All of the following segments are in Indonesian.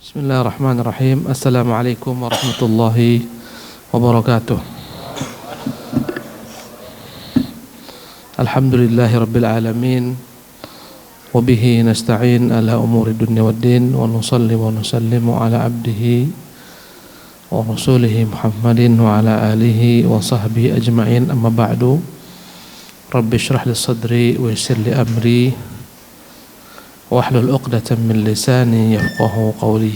Bismillahirrahmanirrahim. Assalamualaikum warahmatullahi wabarakatuh. Alhamdulillahi rabbil alamin. Wabihi nasta'in ala umuri dunya waddin. Wa nusalli wa nusallimu ala abdihi wa rasulihi Muhammadin wa ala alihi wa sahbihi ajma'in. Amma ba'du. Rabbi syrah li sadri wa yassir li amri wahlul 'uqdatam min lisani yafqahu qawli.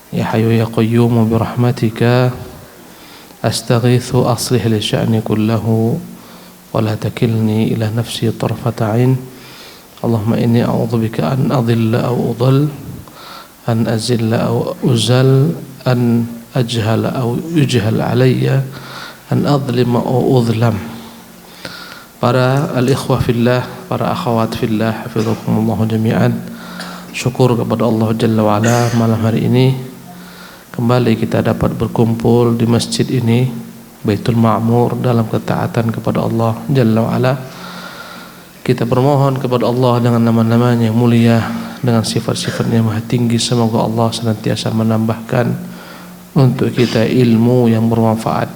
Ya hayyu ya qayyum bi rahmatika astaghitsu aslih li sya'ni kullahu wa la takilni ila nafsi tarfata 'ain. Allahumma inni a'udzubika an adhilla aw udall, an azilla aw uzal, an ajhala aw yujhal alayya, an adlima aw udlam. Para al-ikhwah fillah, para akhwat fillah, hafizakumullah jami'an. Syukur kepada Allah Jalla wa Ala, malam hari ini kembali kita dapat berkumpul di masjid ini, Baitul Ma'mur, dalam ketaatan kepada Allah Jalla wa Ala. Kita bermohon kepada Allah dengan nama-namanya yang mulia, dengan sifat-sifatnya maha tinggi. Semoga Allah senantiasa menambahkan untuk kita ilmu yang bermanfaat,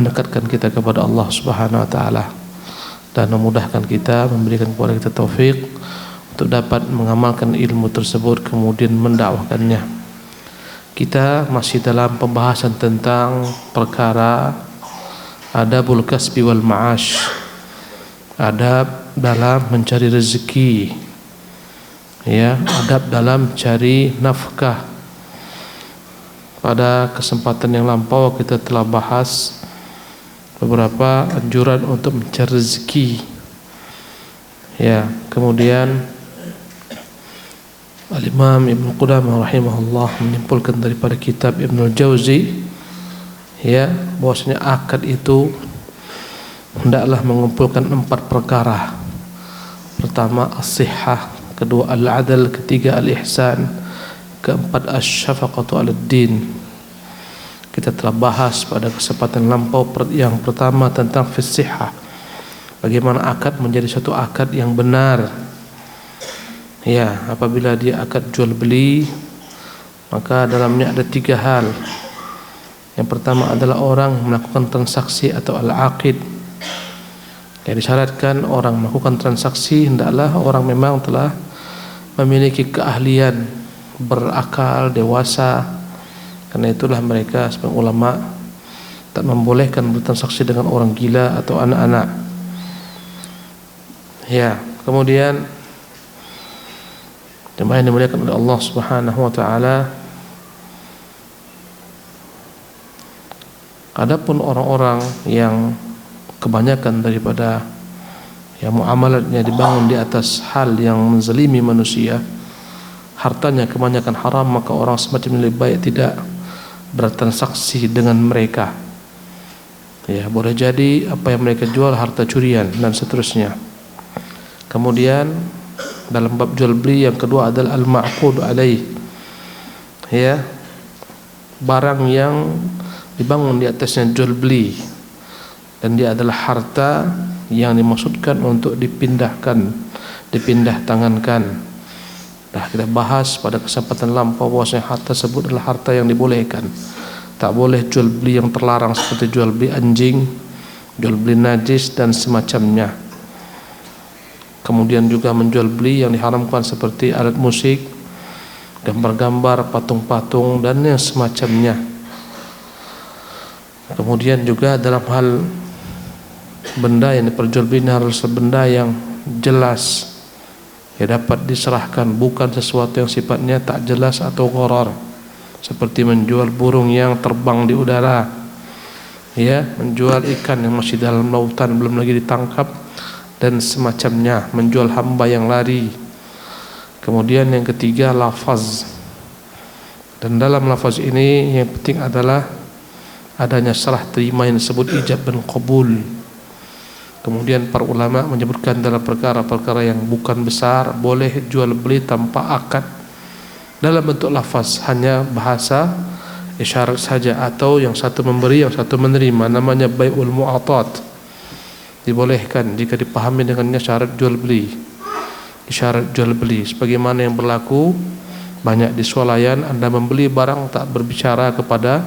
mendekatkan kita kepada Allah Subhanahu wa taala, dan memudahkan kita, memberikan kepada kita taufik untuk dapat mengamalkan ilmu tersebut kemudian mendakwahkannya. Kita masih dalam pembahasan tentang perkara adabul kasbi wal ma'ash, adab dalam mencari rezeki, ya, adab dalam cari nafkah. Pada kesempatan yang lampau kita telah bahas beberapa anjuran untuk mencari rezeki, ya. Kemudian Al-Imam Ibnu Qudamah rahimahullah menyimpulkan daripada kitab Ibnu Jauzi, ya, bahwasanya akad itu hendaklah mengumpulkan 4 perkara. Pertama as-sihhah, kedua al-adl, ketiga al-ihsan, keempat asy-syafaqatu 'alad din. Kita telah bahas pada kesempatan lampau yang pertama tentang fisihah, bagaimana akad menjadi satu akad yang benar. Ya, apabila dia akad jual beli, maka dalamnya ada 3 hal. Yang pertama adalah orang melakukan transaksi atau al-aqid. Yang disyaratkan orang melakukan transaksi hendaklah orang memang telah memiliki keahlian, berakal, dewasa. Karena itulah mereka sebagian ulama tak membolehkan bertransaksi dengan orang gila atau anak-anak. Ya, kemudian jemaah yang dimuliakan oleh Allah Subhanahu wa taala, adapun orang-orang yang kebanyakan daripada muamalatnya dibangun di atas hal yang menzalimi manusia, hartanya kebanyakan haram, maka orang semacam ini lebih baik tidak bertransaksi dengan mereka. Ya, boleh jadi apa yang mereka jual harta curian dan seterusnya. Kemudian dalam bab jual beli yang kedua adalah al-ma'qud alaih, ya, barang yang dibangun di atasnya jual beli, dan dia adalah harta yang dimaksudkan untuk dipindah tangankan. Dah kita bahas pada kesempatan lampau bahwasanya harta tersebut adalah harta yang dibolehkan. Tak boleh jual beli yang terlarang seperti jual beli anjing, jual beli najis dan semacamnya. Kemudian juga menjual beli yang diharamkan seperti alat musik, gambar-gambar, patung-patung dan yang semacamnya. Kemudian juga dalam hal benda yang diperjualbelikan harus benda yang jelas, ya, dapat diserahkan, bukan sesuatu yang sifatnya tak jelas atau gharar, seperti menjual burung yang terbang di udara, ya, menjual ikan yang masih dalam lautan belum lagi ditangkap dan semacamnya, menjual hamba yang lari. Kemudian yang ketiga lafaz, dan dalam lafaz ini yang penting adalah adanya serah terima yang disebut ijab dan qabul. Kemudian para ulama menyebutkan dalam perkara-perkara yang bukan besar boleh jual beli tanpa akad dalam bentuk lafaz, hanya bahasa isyarat saja, atau yang satu memberi yang satu menerima, namanya bai'ul mu'atat. Dibolehkan jika dipahami dengannya syarat jual beli, isyarat jual beli sebagaimana yang berlaku Banyak di swalayan Anda membeli barang tak berbicara kepada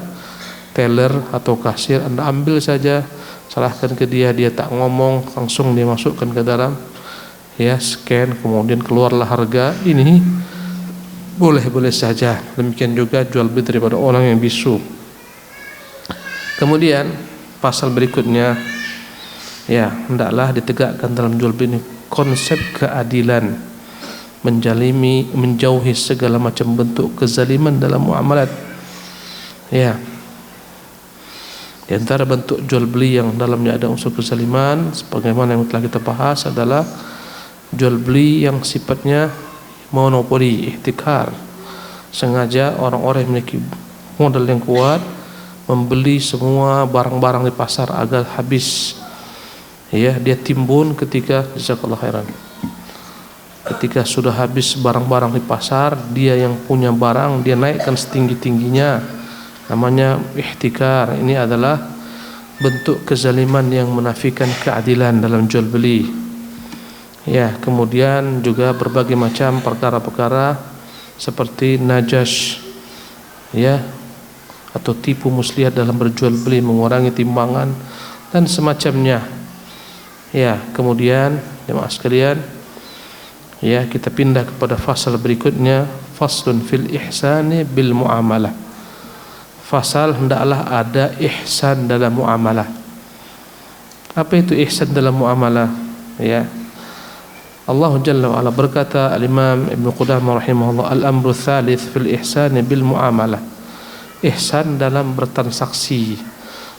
teller atau kasir, Anda ambil saja, serahkan ke dia, dia tak ngomong, langsung dia masukkan ke dalam, ya, scan, kemudian keluarlah harga. Ini boleh-boleh saja. Demikian juga jual beli daripada orang yang bisu. Kemudian pasal berikutnya, ya, hendaklah ditegakkan dalam jual beli ini konsep keadilan, menjauhi segala macam bentuk kezaliman dalam muamalat. Ya, di antara bentuk jual beli yang dalamnya ada unsur kezaliman, sebagaimana yang telah kita bahas, adalah jual beli yang sifatnya monopoli, ihtikar. Sengaja orang-orang yang memiliki modal yang kuat membeli semua barang-barang di pasar agar habis. Ya, dia timbun ketika, jazakallahu khairan, ketika sudah habis barang-barang di pasar, dia yang punya barang dia naikkan setinggi-tingginya, namanya ihtikar. Ini adalah bentuk kezaliman yang menafikan keadilan dalam jual beli. Ya, kemudian juga berbagai macam perkara-perkara seperti najas, ya, atau tipu muslihat dalam berjual beli, mengurangi timbangan dan semacamnya. Ya, kemudian jemaah sekalian, ya, kita pindah kepada fasal berikutnya, faslun fil ihsani bil muamalah. Fasal hendaklah ada ihsan dalam muamalah. Apa itu ihsan dalam muamalah? Ya, Allah Jalla wa Ala berkata, Al-Imam Ibn Qudamah rahimahullah, al-amru tsalits fil ihsani bil muamalah. Ihsan dalam bertransaksi.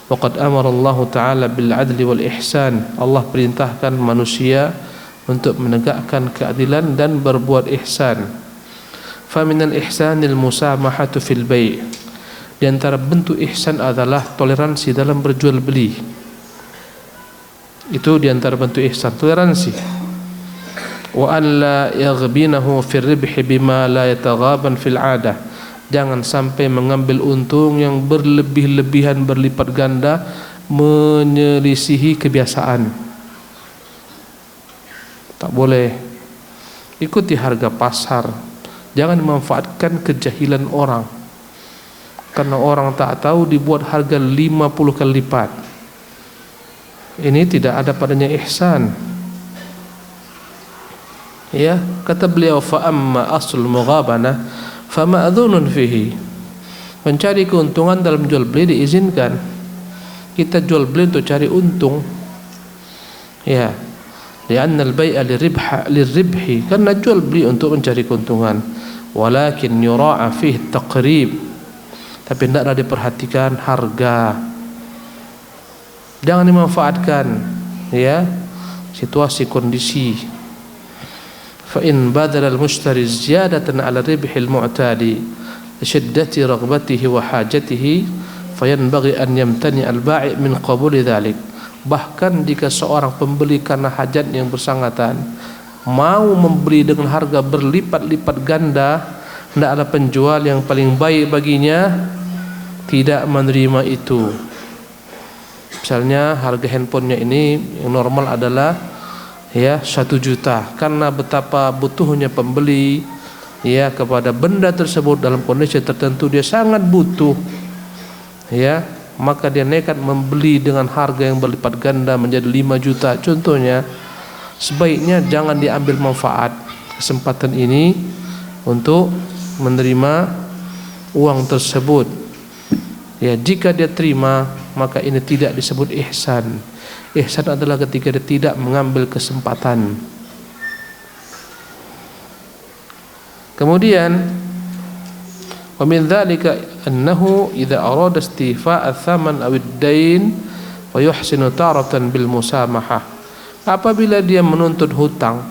Waqad amara Allah Ta'ala bil adli wal ihsan. Allah perintahkan manusia untuk menegakkan keadilan dan berbuat ihsan. Fa minal ihsanil musamahatu fil bai'. Di antara bentuk ihsan adalah toleransi dalam berjual beli. Itu di antara bentuk ihsan, toleransi. Wa an la yaghbinahu fil ribhi bima la yataghaban fil 'adah. Jangan sampai mengambil untung yang berlebih-lebihan, berlipat ganda, menyelisihi kebiasaan. Tak boleh. Ikuti harga pasar. Jangan memanfaatkan kejahilan orang. Karena orang tak tahu dibuat harga 50 kali lipat. Ini tidak ada padanya ihsan. Ya, kata beliau, fa amma aslul mughabanah fa ma'dzunun fihi. Mencari keuntungan dalam jual beli diizinkan. Kita jual beli untuk cari untung. Ya. Lianna al-bai'a lirribhi, karena jual beli untuk mencari keuntungan. Walakin yura'a fihi taqrib, tapi hendaklah diperhatikan harga. Jangan dimanfaatkan, ya, situasi kondisi. Fa in badala al-mushtari ziyadatan 'ala ribhi al-mu'tadi li shiddati raghbatihi wa hajatihi fayanbaghi an yamtani al-ba'i' min qabuli dhalik. Bahkan jika seorang pembeli karena hajat yang bersangkutan mau membeli dengan harga berlipat-lipat ganda, hendaklah penjual yang paling baik baginya tidak menerima itu. Misalnya harga handphonenya ini yang normal adalah, ya, 1 juta. Karena betapa butuhnya pembeli, ya, kepada benda tersebut dalam kondisi tertentu dia sangat butuh, ya, maka dia nekat membeli dengan harga yang berlipat ganda menjadi 5 juta contohnya. Sebaiknya jangan diambil manfaat kesempatan ini untuk menerima uang tersebut. Ya, jika dia terima, maka ini tidak disebut ihsan. Ihsan adalah ketika dia tidak mengambil kesempatan. Kemudian wa min dzalika annahu idza arada istifa'a thaman aw ad-dain wa yuhsinu taratan bil musamahah. Apabila dia menuntut hutang,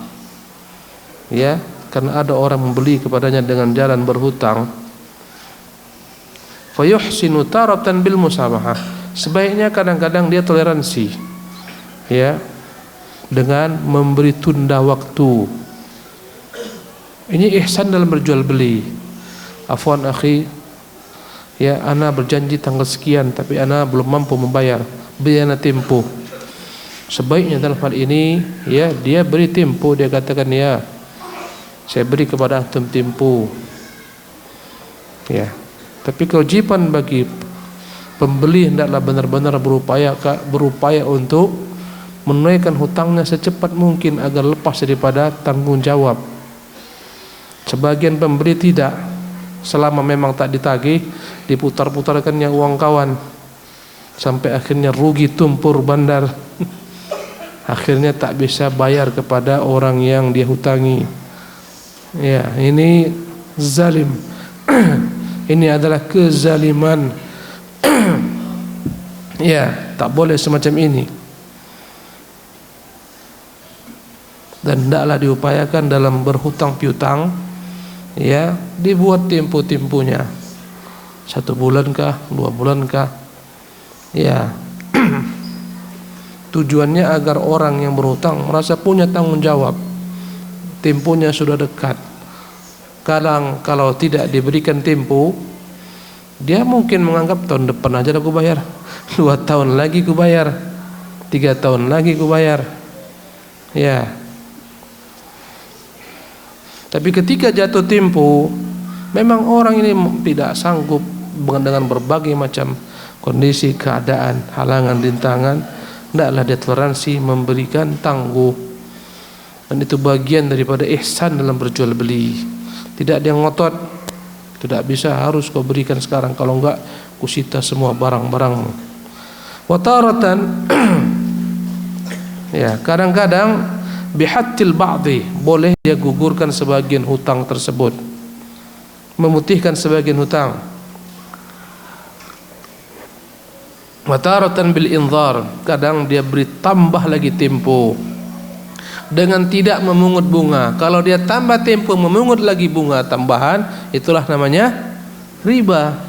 ya, karena ada orang membeli kepadanya dengan jalan berhutang, fa yuhsinu taratan bil musamahah, sebaiknya kadang-kadang dia toleransi, ya, dengan memberi tunda waktu. Ini ihsan dalam berjual beli. Afwan akhi, ya, ana berjanji tanggal sekian tapi ana belum mampu membayar, beri ana tempo. Sebaiknya dalam hal ini, ya, dia beri tempo. Dia katakan, ya, saya beri kepada antum tempo, Ya. Tapi kewajiban bagi pembeli hendaklah benar-benar berupaya untuk menunaikan hutangnya secepat mungkin agar lepas daripada tanggung jawab. Sebagian pembeli tidak, selama memang tak ditagih, diputar-putarkannya uang kawan sampai akhirnya rugi tumpur bandar. Akhirnya tak bisa bayar kepada orang yang dia hutangi. Ya, ini zalim. Ini adalah kezaliman. Ya, tak boleh semacam ini. Dan hendaklah diupayakan dalam berhutang piutang, ya, dibuat tempo-temponya. 1 bulan kah, 2 bulan kah? Ya. Tujuannya agar orang yang berhutang merasa punya tanggung jawab. Temponya sudah dekat. Kadang kalau tidak diberikan tempo, dia mungkin menganggap tahun depan aja aku bayar, 2 tahun lagi aku bayar, 3 tahun lagi aku bayar. Ya. Tapi ketika jatuh tempo, memang orang ini tidak sanggup dengan berbagai macam kondisi, keadaan, halangan, rintangan, hendaklah dia toleransi memberikan tangguh. Dan itu bagian daripada ihsan dalam berjual beli. Tidak ada yang ngotot, tidak bisa harus kau berikan sekarang, kalau enggak kusita semua barang-barangmu. Wataratan ya, kadang-kadang bihattil ba'dhi, boleh dia gugurkan sebagian hutang tersebut, memutihkan sebagian hutang. Wataratan bil inzar, kadang dia beri tambah lagi tempo dengan tidak memungut bunga. Kalau dia tambah tempo memungut lagi bunga tambahan, itulah namanya riba.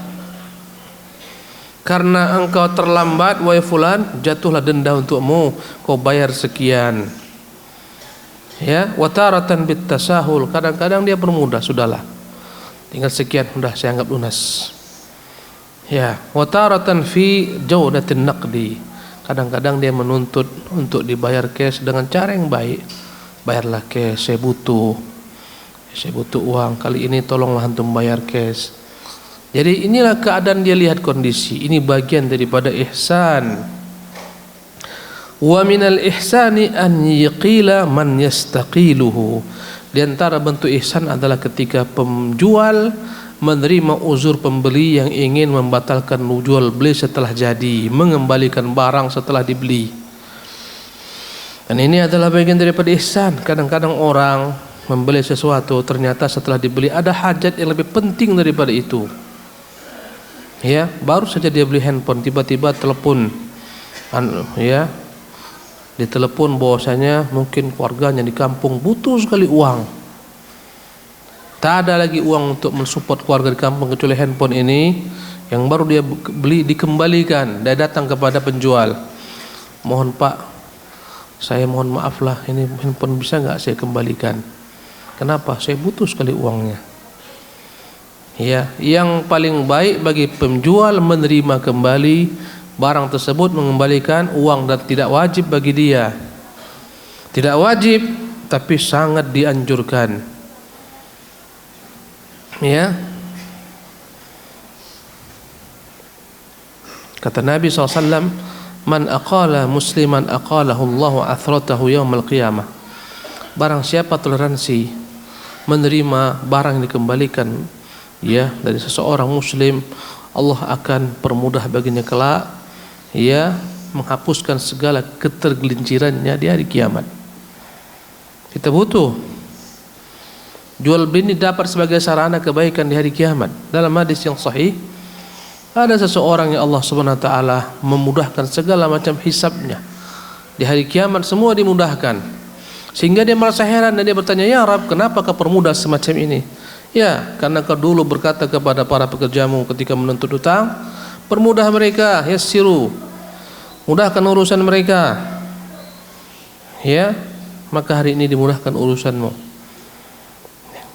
Karena engkau terlambat, wahai fulan, jatuhlah denda untukmu, kau bayar sekian. Ya, wataratan bit tasahul, kadang-kadang dia bermudah, sudahlah, tinggal sekian, sudah saya anggap lunas. Ya, wataratan fi jawdatin naqdi, kadang-kadang dia menuntut untuk dibayar cash dengan cara yang baik. Bayarlah cash, saya butuh uang, kali ini tolonglah antum bayar cash. Jadi inilah keadaan dia lihat kondisi. Ini bagian daripada ihsan. Wa minal ihsani an yaqila man yastaqiluhu. Di antara bentuk ihsan adalah ketika penjual menerima uzur pembeli yang ingin membatalkan jual beli setelah jadi, mengembalikan barang setelah dibeli. Dan ini adalah bagian daripada ihsan. Kadang-kadang orang membeli sesuatu, ternyata setelah dibeli ada hajat yang lebih penting daripada itu. Ya, baru saja dia beli handphone, tiba-tiba telepon, ya, ditelepon bahwasanya mungkin keluarganya di kampung butuh sekali uang. Tak ada lagi uang untuk mensupport keluarga di kampung kecuali handphone ini yang baru dia beli, dikembalikan. Dia datang kepada penjual, mohon Pak, saya mohon maaf lah, ini handphone bisa nggak saya kembalikan? Kenapa? Saya butuh sekali uangnya. Ya, yang paling baik bagi penjual menerima kembali barang tersebut, mengembalikan uang, dan tidak wajib bagi dia. Tidak wajib, tapi sangat dianjurkan. Ya, kata Nabi SAW, man aqala musliman aqalahu Allahu athratahu yaumal qiyamah. Barang siapa toleransi menerima barang yang dikembalikan, ya, dari seseorang muslim, Allah akan permudah baginya kelak, ya, menghapuskan segala ketergelincirannya di hari kiamat. Kita butuh jual beli dapat sebagai sarana kebaikan di hari kiamat. Dalam hadis yang sahih, ada seseorang yang Allah Subhanahu wa taala memudahkan segala macam hisabnya. Di hari kiamat semua dimudahkan. Sehingga dia merasa heran dan dia bertanya, "Ya Rabb, kenapa kau permudah semacam ini?" Ya, karena kau dulu berkata kepada para pekerjamu ketika menuntut hutang, permudah mereka, yassiru, mudahkan urusan mereka. Ya, maka hari ini dimudahkan urusanmu.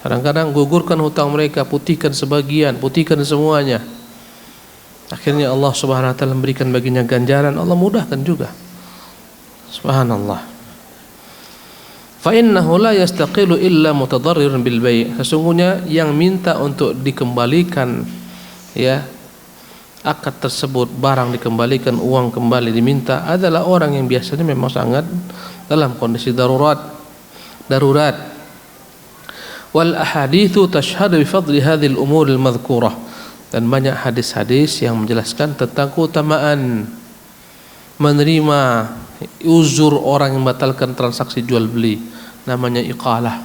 Kadang-kadang gugurkan hutang mereka, putihkan sebagian, putihkan semuanya. Akhirnya Allah Subhanahu wa taala memberikan baginya ganjaran, Allah mudahkan juga. Subhanallah. Fa innahu la yastaqilu illa mutadarrirun bil bai'. Sesungguhnya yang minta untuk dikembalikan ya akad tersebut, barang dikembalikan, uang kembali diminta, adalah orang yang biasanya memang sangat dalam kondisi darurat. Wal ahaditsu tashhadu bi fadli hadhihi al umur al madhkurah. Dan banyak hadis-hadis yang menjelaskan tentang keutamaan menerima uzur orang yang membatalkan transaksi jual beli, namanya iqalah.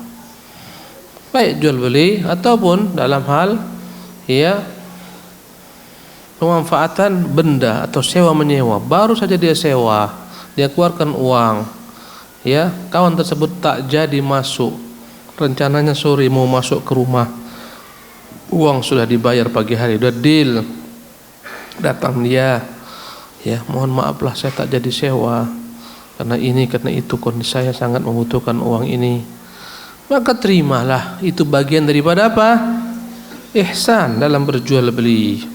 Baik jual beli ataupun dalam hal ya pemanfaatan benda atau sewa menyewa. Baru saja dia sewa, dia keluarkan uang, ya kawan tersebut tak jadi masuk, rencananya sore mau masuk ke rumah, uang sudah dibayar pagi hari, udah deal, datang dia, ya mohon maaflah saya tak jadi sewa karena ini karena itu, kondisi saya sangat membutuhkan uang ini. Maka terimalah, itu bagian daripada apa? Ihsan dalam berjual beli.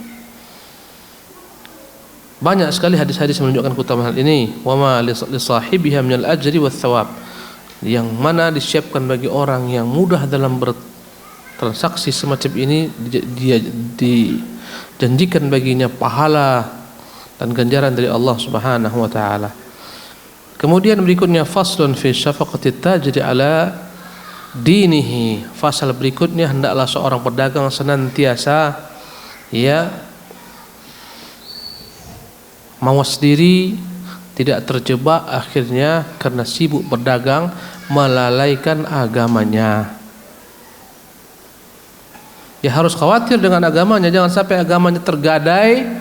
Banyak sekali hadis-hadis menunjukkan keutamaan hal ini. Wa ma li sahibiha minal ajri wath thawab, yang mana disiapkan bagi orang yang mudah dalam bertransaksi semacam ini, dia dijanjikan baginya pahala dan ganjaran dari Allah Subhanahu wa taala. Kemudian berikutnya faslun fi syafaqati tajiri ala dinihi. Fasal berikutnya, hendaklah seorang pedagang senantiasa ya mawas diri, tidak terjebak akhirnya karena sibuk berdagang melalaikan agamanya. Ya harus khawatir dengan agamanya, jangan sampai agamanya tergadai,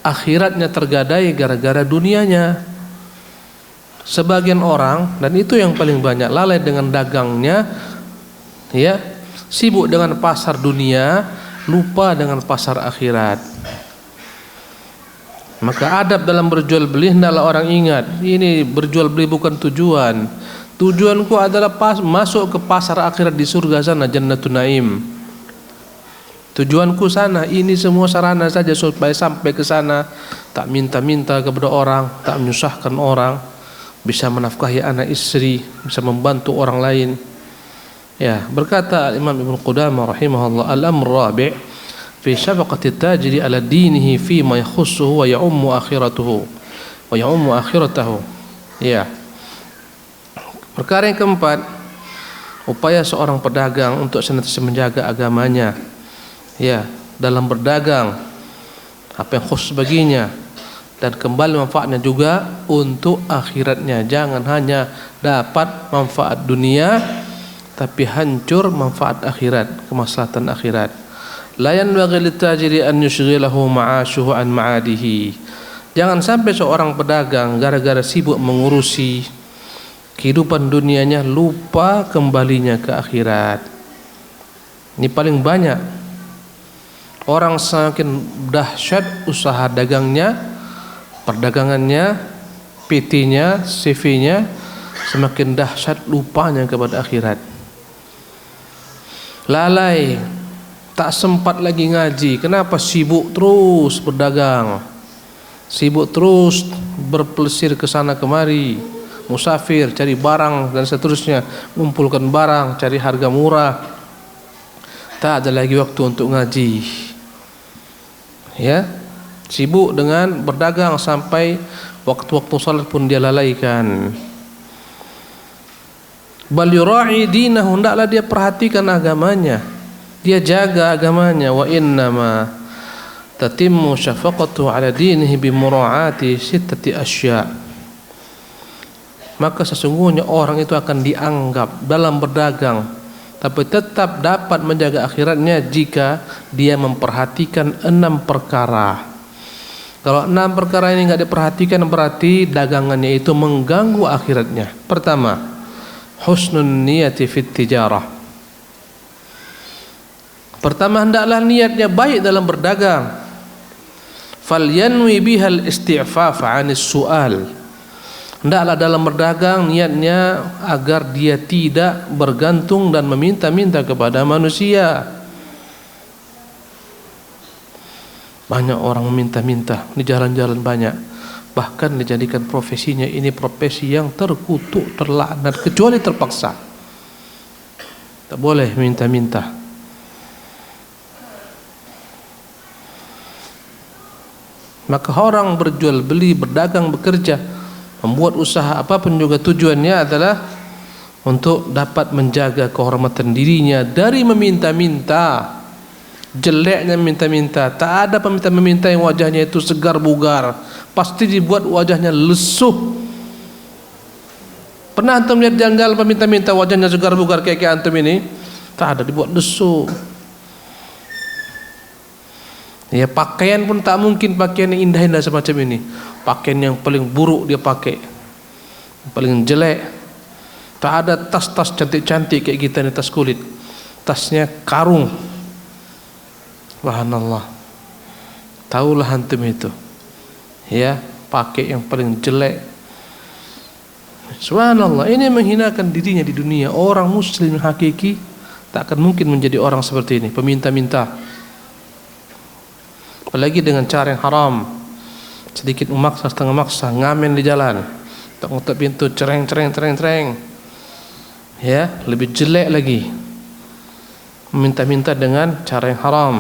akhiratnya tergadai gara-gara dunianya. Sebagian orang, dan itu yang paling banyak, lalai dengan dagangnya, ya sibuk dengan pasar dunia, lupa dengan pasar akhirat. Maka adab dalam berjual beli, hendaklah orang ingat, ini berjual beli bukan tujuan. Tujuanku adalah masuk ke pasar akhirat di surga sana, Jannatun Naim. Tujuanku sana, ini semua sarana saja supaya sampai ke sana, tak minta-minta kepada orang, tak menyusahkan orang, bisa menafkahi anak istri, bisa membantu orang lain. Ya, berkata Imam Ibnu Qudamah rahimahullah, al-amr rabi' fi syafaqati tajiri ala dinihi fi ma yakhussuhu wa ya'ummu akhiratahu. Ya. Perkara yang keempat, upaya seorang pedagang untuk senantiasa menjaga agamanya. Ya, dalam berdagang apa yang khusus baginya, dan kembali manfaatnya juga untuk akhiratnya. Jangan hanya dapat manfaat dunia tapi hancur manfaat akhirat, kemaslahatan akhirat. La yanbaghi litajiri an yushghilahu ma'ashuhu an ma'adihi. Jangan sampai seorang pedagang gara-gara sibuk mengurusi kehidupan dunianya lupa kembalinya ke akhirat. Ini paling banyak. Orang semakin dahsyat usaha dagangnya, perdagangannya, PT-nya, CV-nya, semakin dahsyat lupanya kepada akhirat. Lalai, tak sempat lagi ngaji. Kenapa? Sibuk terus berdagang, sibuk terus berpelesir ke sana kemari, musafir, cari barang dan seterusnya, mengumpulkan barang, cari harga murah. Tak ada lagi waktu untuk ngaji. Ya, sibuk dengan berdagang sampai waktu-waktu salat pun dia lalaikan. Bal yura'i dinahu, hendaklah dia perhatikan agamanya, dia jaga agamanya. Wa innama tatimmu syafaqatu ala dinihi bi mura'ati sittati asya'. Maka sesungguhnya orang itu akan dianggap dalam berdagang tapi tetap dapat menjaga akhiratnya jika dia memperhatikan 6 perkara. Kalau 6 perkara ini enggak diperhatikan, berarti dagangannya itu mengganggu akhiratnya. Pertama, husnun niyati fit tijarah. Pertama, hendaklah niatnya baik dalam berdagang. Falyanwi bihal isti'faf 'anis su'al. Hendaklah dalam berdagang niatnya agar dia tidak bergantung dan meminta-minta kepada manusia. Banyak orang meminta-minta di jalan-jalan banyak. bahkan dijadikan profesinya ini profesi yang terkutuk, terlaknat, kecuali terpaksa. Tak boleh minta-minta. Maka orang berjual beli, berdagang, bekerja, membuat usaha apapun juga tujuannya adalah untuk dapat menjaga kehormatan dirinya dari meminta-minta. Jeleknya minta-minta. Tak ada peminta-meminta yang wajahnya itu segar bugar, pasti dibuat wajahnya lesuh. Pernah antum lihat janggal peminta-minta wajahnya segar bugar kayak antum ini? Tak ada, dibuat lesuh. Ya, pakaian pun tak mungkin pakaian yang indah-indah semacam ini. Pakaian yang paling buruk dia pakai, yang paling jelek. Tak ada tas-tas cantik-cantik kayak kita ini, tas kulit. Tasnya karung. Subhanallah. Taulah antum itu. Ya, pakai yang paling jelek. Subhanallah, ini menghinakan dirinya di dunia. Orang muslim hakiki tak akan mungkin menjadi orang seperti ini, peminta-minta. Apalagi dengan cara yang haram, sedikit memaksa, setengah maksa, ngamen di jalan, tak pintu, cereng. Ya, lebih jelek lagi, meminta-minta dengan cara yang haram.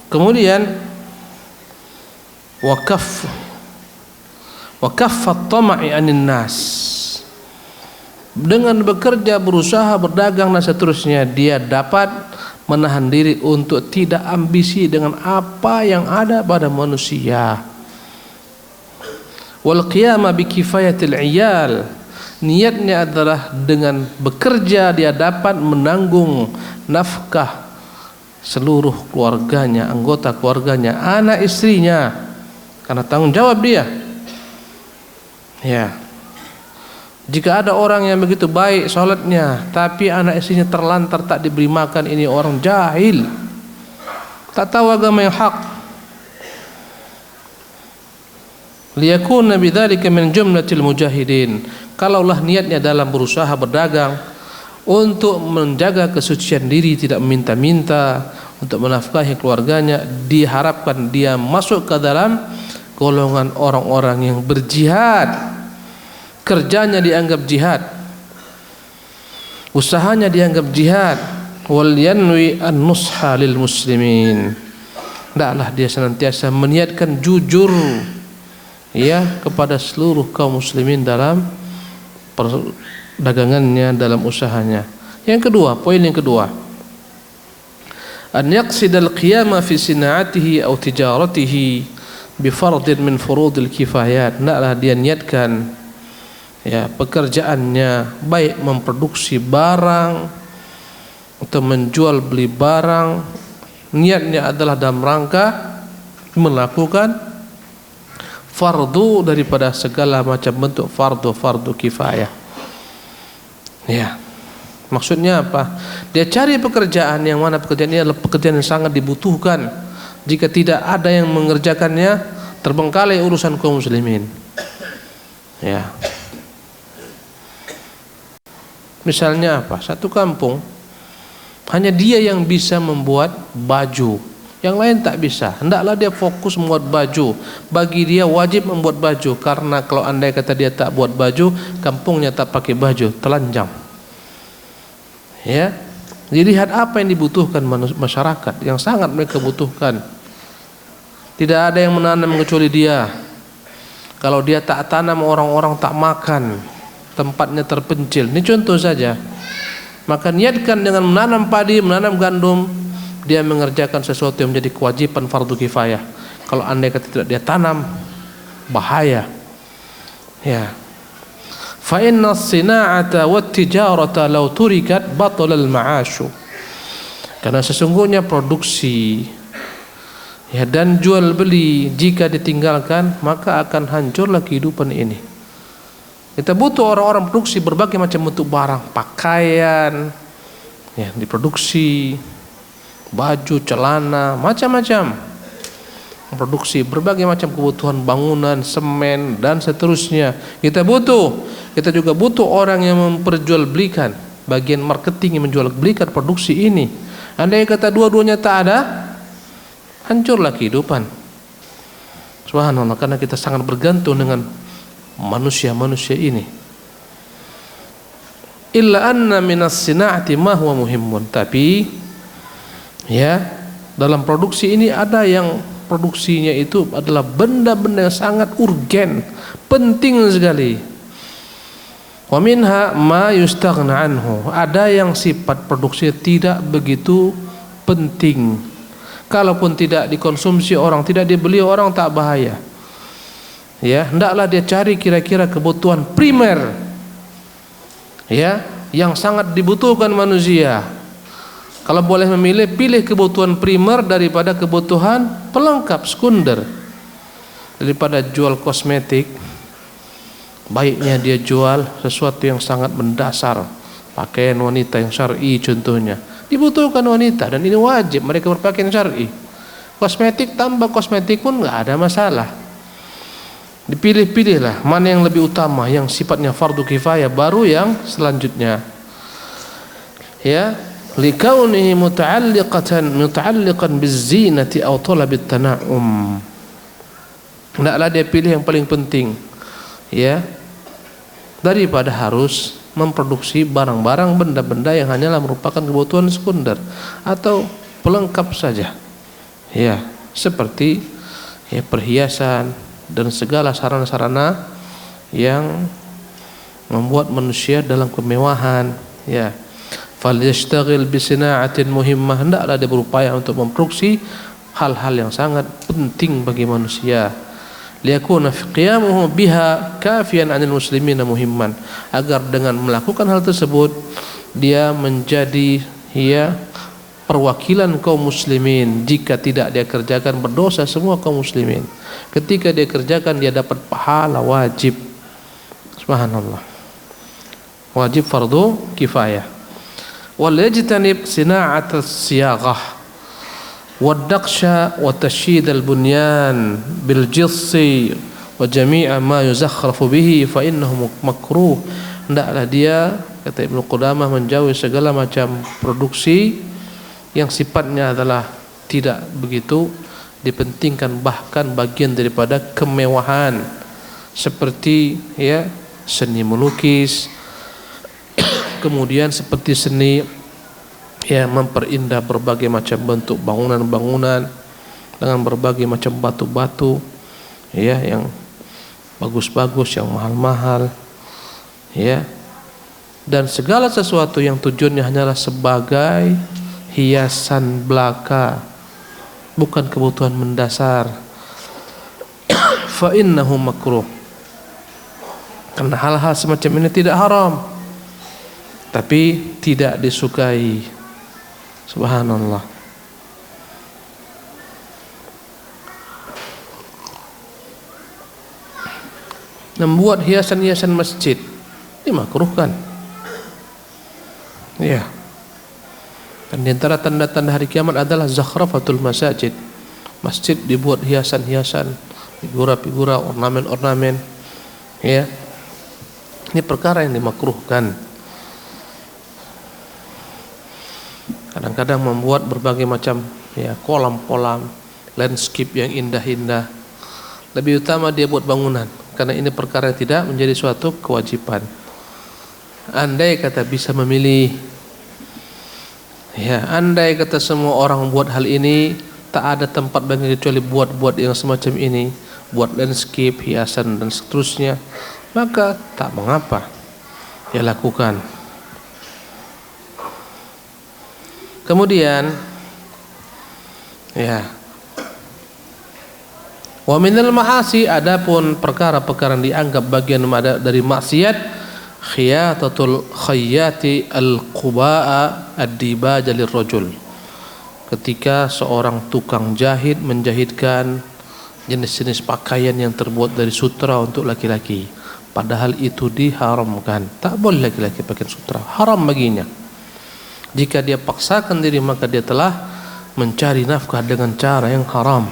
Kemudian wakaf at-tama'i 'anil nas. Dengan bekerja, berusaha, berdagang dan seterusnya, dia dapat menahan diri untuk tidak ambisi dengan apa yang ada pada manusia. Wal qiyama bi kifayatil 'iyal. Niatnya adalah dengan bekerja dia dapat menanggung nafkah seluruh keluarganya, anggota keluarganya, anak istrinya, karena tanggung jawab dia. Ya. Jika ada orang yang begitu baik salatnya, tapi anak istrinya terlantar, tak diberi makan, ini orang jahil, tak tahu agama yang hak. Liyakuna bidzalika min jumlatil mujahidin. Kalaulah niatnya dalam berusaha berdagang untuk menjaga kesucian diri, tidak meminta-minta, untuk menafkahi keluarganya, diharapkan dia masuk ke dalam golongan orang-orang yang berjihad. Kerjanya dianggap jihad, usahanya dianggap jihad. Wal yanwi an-nusha lil muslimin. Hendaklah dia senantiasa meniatkan jujur, ya, kepada seluruh kaum muslimin dalam perdagangannya, dalam usahanya. Yang kedua, poin yang kedua, an yaqsidal qiyama fi sina'atihi aw tijaratihi bi fardin min furudil kifayat. Hendaklah dia niatkan, ya, pekerjaannya, baik memproduksi barang atau menjual beli barang, niatnya adalah dalam rangka melakukan fardu daripada segala macam bentuk fardu kifayah. Ya, maksudnya apa? Dia cari pekerjaan yang mana pekerjaan ini adalah pekerjaan yang sangat dibutuhkan. Jika tidak ada yang mengerjakannya, terbengkalai urusan kaum muslimin. Ya. Misalnya apa? Satu kampung hanya dia yang bisa membuat baju, yang lain tak bisa. Hendaklah dia fokus membuat baju. Bagi dia wajib membuat baju, karena kalau andai kata dia tak buat baju, kampungnya tak pakai baju, telanjang. Ya. Jadi lihat apa yang dibutuhkan masyarakat, yang sangat mereka butuhkan. Tidak ada yang menanam kecuali dia. Kalau dia tak tanam, orang-orang tak makan, tempatnya terpencil. Ini contoh saja. Maka niatkan dengan menanam padi, menanam gandum, dia mengerjakan sesuatu yang menjadi kewajiban fardu kifayah. Kalau andai kata tidak dia tanam, bahaya. Ya. Fa inna as-sina'ata wat-tijarata law turikat batala al-ma'ashu. Karena sesungguhnya produksi, ya, dan jual beli jika ditinggalkan, maka akan hancurlah kehidupan ini. Kita butuh orang-orang produksi berbagai macam bentuk barang, pakaian, ya, diproduksi, baju, celana, macam-macam. Produksi berbagai macam kebutuhan bangunan, semen dan seterusnya. Kita juga butuh orang yang memperjualbelikan, bagian marketing yang menjual belikan produksi ini. Andai kata dua-duanya tak ada, hancurlah kehidupan. Subhanallah, karena kita sangat bergantung dengan manusia-manusia ini. Illa anna minas sina'ati ma huwa muhimmun. Tapi ya, dalam produksi ini ada yang produksinya itu adalah benda-benda yang sangat urgen, penting sekali. Wa minha ma yustaghna anhu. Ada yang sifat produksi tidak begitu penting. Kalaupun tidak dikonsumsi orang, tidak dibeli orang, tak bahaya. Ya, hendaklah dia cari kira-kira kebutuhan primer, ya, yang sangat dibutuhkan manusia. Kalau boleh memilih, pilih kebutuhan primer daripada kebutuhan pelengkap sekunder. Daripada jual kosmetik, baiknya dia jual sesuatu yang sangat mendasar, pakaian wanita yang syar'i contohnya. Dibutuhkan wanita dan ini wajib mereka berpakaian syar'i. Kosmetik tambah kosmetik pun nggak ada masalah. Dipilih-pilihlah mana yang lebih utama, yang sifatnya fardu kifayah, baru yang selanjutnya. Ya, likaunihi muta'alliqan bizzinati aw talabit tana'um. Hendaklah dia pilih yang paling penting, ya, daripada harus memproduksi barang-barang, benda-benda yang hanyalah merupakan kebutuhan sekunder atau pelengkap saja. Ya, seperti ya, perhiasan dan segala sarana-sarana yang membuat manusia dalam kemewahan. Ya, falyashtaghil bisina'atin muhimmah. Hendaklah dia berupaya untuk memproduksi hal-hal yang sangat penting bagi manusia. Liyakuna qiyamuhu biha kafiyan 'anil muslimina muhimman, agar dengan melakukan hal tersebut dia menjadi ya perwakilan kaum muslimin. Jika tidak dia kerjakan, berdosa semua kaum muslimin. Ketika dia kerjakan, dia dapat pahala wajib. Subhanallah, wajib fardu kifayah. Wal yajtanib sina'at as-siyaghah wad-daqsha wa tashyid al-bunyan bil jissi wa jami'a ma yuzakhrafu bihi fa innahu makruh. Hendaklah dia, kata Ibnu Qudamah, menjauhi segala macam produksi yang sifatnya adalah tidak begitu dipentingkan, bahkan bagian daripada kemewahan, seperti ya seni melukis, kemudian seperti seni ya memperindah berbagai macam bentuk bangunan-bangunan dengan berbagai macam batu-batu ya yang bagus-bagus, yang mahal-mahal, ya, dan segala sesuatu yang tujuannya hanyalah sebagai hiasan belaka, bukan kebutuhan mendasar. Fa innahu makruh. Karena hal-hal semacam ini tidak haram, tapi tidak disukai. Subhanallah. Membuat hiasan-hiasan masjid dimakruhkan. Ya. Dan di antara tanda-tanda hari kiamat adalah zakhrafatul masajid. Masjid dibuat hiasan-hiasan, figura-figura, ornamen-ornamen. Ya. Ini perkara yang dimakruhkan. Kadang-kadang membuat berbagai macam ya kolam-kolam, landscape yang indah-indah. Lebih utama dia buat bangunan, karena ini perkara yang tidak menjadi suatu kewajiban. Andai kata bisa memilih, ya, andai kata semua orang buat hal ini, tak ada tempat bagi kecuali buat yang semacam ini, buat landscape, hiasan dan seterusnya, maka tak mengapa dia lakukan. Kemudian ya, wa minal ma'asi, adapun perkara-perkara yang dianggap bagian dari maksiat, khiyatatul khayyati al-quba'a ad-dibaja lirrajul. Ketika seorang tukang jahit menjahitkan jenis-jenis pakaian yang terbuat dari sutra untuk laki-laki, padahal itu diharamkan. Tak boleh laki-laki pakai sutra, haram baginya. Jika dia paksakan diri, maka dia telah mencari nafkah dengan cara yang haram.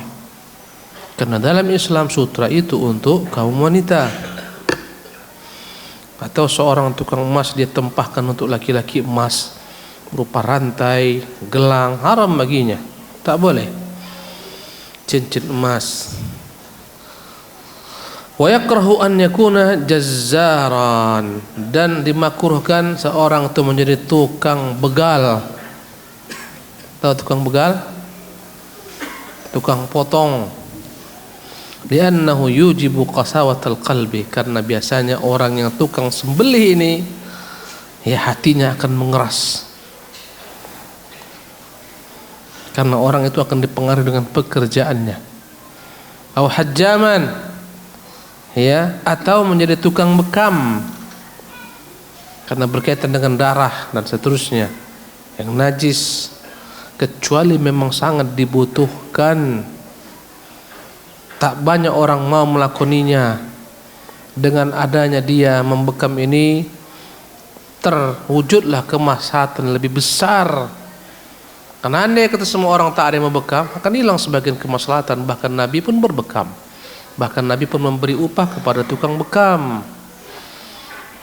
Karena dalam Islam sutra itu untuk kaum wanita. Atau seorang tukang emas dia tempahkan untuk laki-laki emas berupa rantai, gelang, haram baginya. Tak boleh. cincin emas. Wa yakrahu an yakuna jazzaran, dan dimakruhkan seorang itu menjadi tukang begal. Tahu tukang begal? Tukang potong. Li'annahu yujibu qasawatal qalbi, karena biasanya orang yang tukang sembelih ini ya hatinya akan mengeras. Karena orang itu akan dipengaruhi dengan pekerjaannya. Aw hajjaman, ya, atau menjadi tukang bekam karena berkaitan dengan darah dan seterusnya yang najis, kecuali memang sangat dibutuhkan. Tak banyak orang mau melakoninya. Dengan adanya dia membekam ini, terwujudlah kemaslahatan lebih besar. Karena andai kata semua orang tak ada yang membekam, akan hilang sebagian kemaslahatan. Bahkan Nabi pun berbekam. Bahkan Nabi pun memberi upah kepada tukang bekam.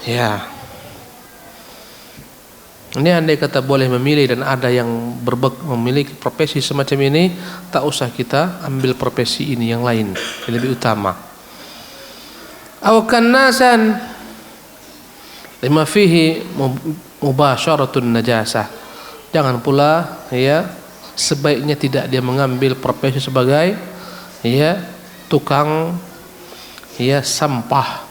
Ya. Ini andai kata boleh memilih dan ada yang memiliki profesi semacam ini, tak usah kita ambil profesi ini, yang lain yang lebih utama. Aw kannasan lima fihi mubasyaratun najasah. Jangan pula ya sebaiknya tidak dia mengambil profesi sebagai ya tukang ya sampah,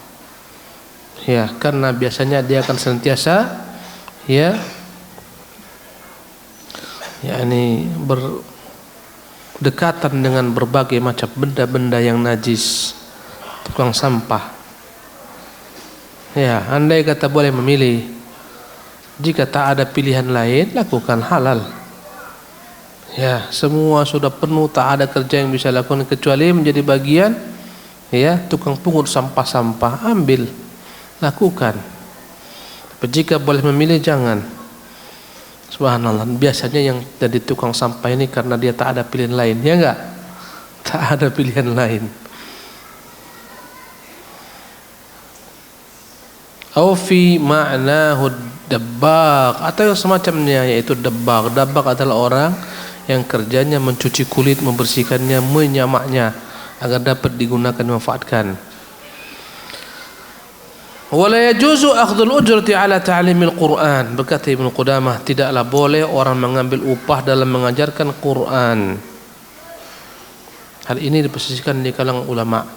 ya, karena biasanya dia akan senantiasa ya ini berdekatan dengan berbagai macam benda-benda yang najis. Tukang sampah, ya, andai kata boleh memilih, jika tak ada pilihan lain, lakukan halal. Ya, semua sudah penuh, tak ada kerja yang bisa lakukan kecuali menjadi bagian ya tukang pungut sampah-sampah, ambil, lakukan. Tapi jika boleh memilih, jangan. Subhanallah, biasanya yang jadi tukang sampah ini karena dia tak ada pilihan lain, ya enggak? Tak ada pilihan lain. Au fi ma'nahu dabbaq, atau yang semacamnya, yaitu dabbaq. Dabbaq adalah orang yang kerjanya mencuci kulit, membersihkannya, menyamaknya agar dapat digunakan, dimanfaatkan. Wala yajuzu akhdhul ujrati ala ta'limil Qur'an. Berkata Ibnu Qudamah, tidaklah boleh orang mengambil upah dalam mengajarkan Quran. Hal ini diposisikan di kalangan ulama.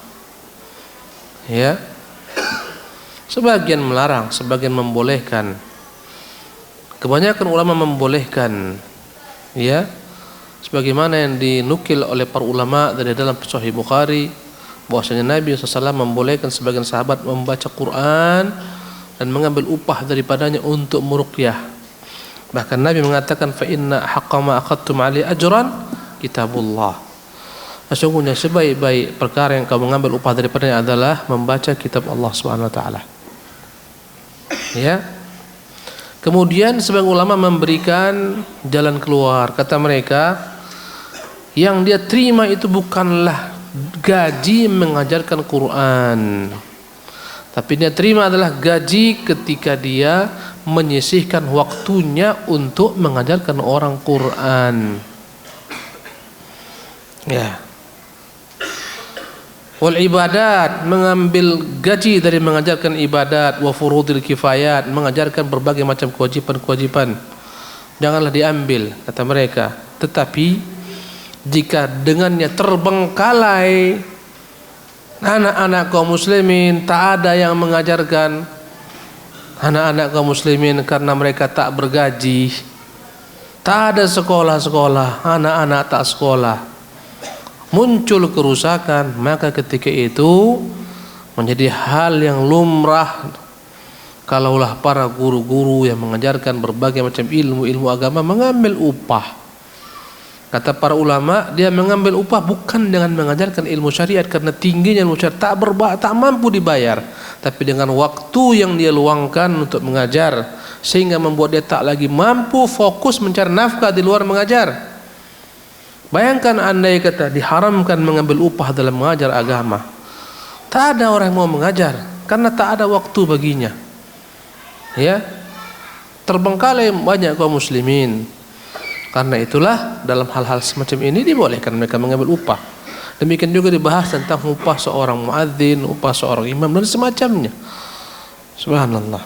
Ya. Sebagian melarang, sebagian membolehkan. Kebanyakan ulama membolehkan, ya, sebagaimana yang dinukil oleh para ulama dari dalam Sahih Bukhari, bahwasanya Nabi SAW membolehkan sebagian sahabat membaca Quran dan mengambil upah daripadanya untuk meruqyah. Bahkan Nabi mengatakan, fa inna haqqa ma akhadtum alaihi ajran kitabullah. Sesungguhnya sebaik-baik perkara yang kau mengambil upah daripadanya adalah membaca kitab Allah Subhanahu wa taala. Ya. Kemudian sebagian ulama memberikan jalan keluar. Kata mereka, yang dia terima itu bukanlah gaji mengajarkan Quran, tapi dia terima adalah gaji ketika dia menyisihkan waktunya untuk mengajarkan orang Quran. Ya. Wal ibadat, mengambil gaji dari mengajarkan ibadat. Wa furudil kifayat, mengajarkan berbagai macam kewajiban-kewajiban, janganlah diambil, kata mereka. Tetapi jika dengannya terbengkalai anak-anak kaum muslimin, tak ada yang mengajarkan anak-anak kaum muslimin karena mereka tak bergaji, tak ada sekolah-sekolah, anak-anak tak sekolah, muncul kerusakan, maka ketika itu menjadi hal yang lumrah kalaulah para guru-guru yang mengajarkan berbagai macam ilmu agama mengambil upah. Kata para ulama, dia mengambil upah bukan dengan mengajarkan ilmu syariat karena tingginya ilmu syariat, tak mampu dibayar, tapi dengan waktu yang dia luangkan untuk mengajar, sehingga membuat dia tak lagi mampu fokus mencari nafkah di luar mengajar. Bayangkan andai kata diharamkan mengambil upah dalam mengajar agama, tak ada orang yang mau mengajar karena tak ada waktu baginya. Ya, terbengkalai banyak kaum muslimin. Karena itulah dalam hal-hal semacam ini dibolehkan mereka mengambil upah. Demikian juga dibahas tentang upah seorang muadzin, upah seorang imam dan semacamnya. Subhanallah.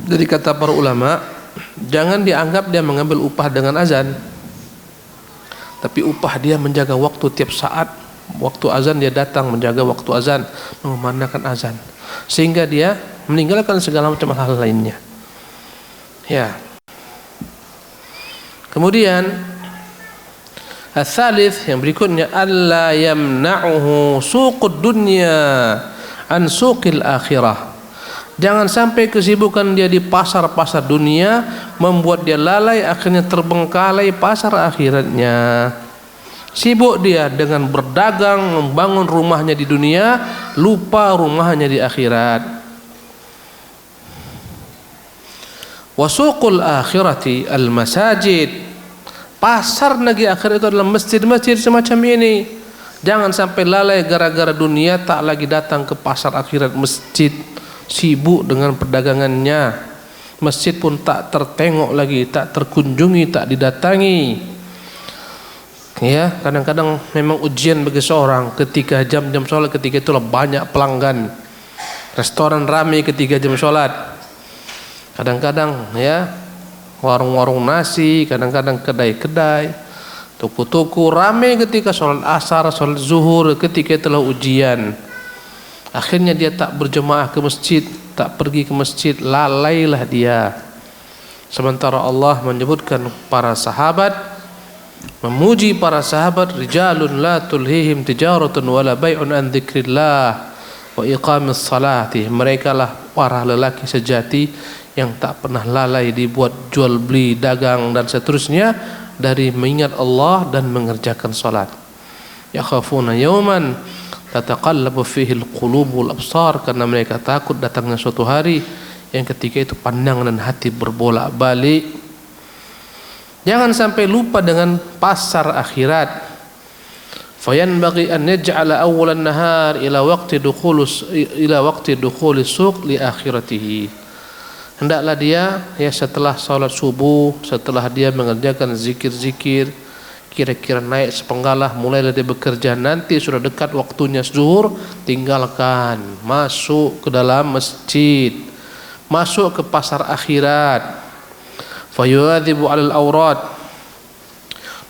Jadi kata para ulama, jangan dianggap dia mengambil upah dengan azan, tapi upah dia menjaga waktu tiap saat. Waktu azan dia datang menjaga waktu azan, mengumandangkan azan, sehingga dia meninggalkan segala macam hal lainnya. Ya. Kemudian al-thalith yang berikutnya, alla yamna'uhu suqud dunya an suqil akhirah. Jangan sampai kesibukan dia di pasar-pasar dunia membuat dia lalai, akhirnya terbengkalai pasar akhiratnya. Sibuk dia dengan berdagang, membangun rumahnya di dunia, lupa rumahnya di akhirat. Wasuqul akhirati al-masajid. Pasar negeri akhirat itu adalah masjid-masjid semacam ini. Jangan sampai lalai gara-gara dunia, tak lagi datang ke pasar akhirat masjid, sibuk dengan perdagangannya. Masjid pun tak tertengok lagi, tak terkunjungi, tak didatangi. Ya, kadang-kadang memang ujian bagi seorang ketika jam-jam sholat, ketika itulah banyak pelanggan. Restoran ramai ketika jam sholat. Kadang-kadang ya, warung-warung nasi, kadang-kadang kedai-kedai, toko-toko ramai ketika sholat asar, sholat zuhur, ketika itulah ujian. Akhirnya dia tak berjemaah ke masjid, tak pergi ke masjid, lalailah dia. Sementara Allah menyebutkan para sahabat, memuji para sahabat, rijalun la tulhihim tijaratun wala bai'un an dzikrillah wa iqamis salati. Mereka lah para lelaki sejati yang tak pernah lalai dibuat jual beli, dagang dan seterusnya dari mengingat Allah dan mengerjakan salat. Yakhafuna yawman tataqallabu fihi alqulub wal absar, karena mereka takut datangnya suatu hari yang ketika itu pandangan dan hati berbolak-balik. Jangan sampai lupa dengan pasar akhirat. Fayanbaghi an yaj'ala awwal an-nahar ila waqti dukhul suq li akhiratihi. Hendaklah dia ya setelah salat subuh, setelah dia mengerjakan zikir-zikir, kira-kira naik sepenggalah, mulailah dia bekerja. Nanti sudah dekat waktunya zuhur, tinggalkan, masuk ke dalam masjid, masuk ke pasar akhirat. Fayu'adzibu 'alal awrad,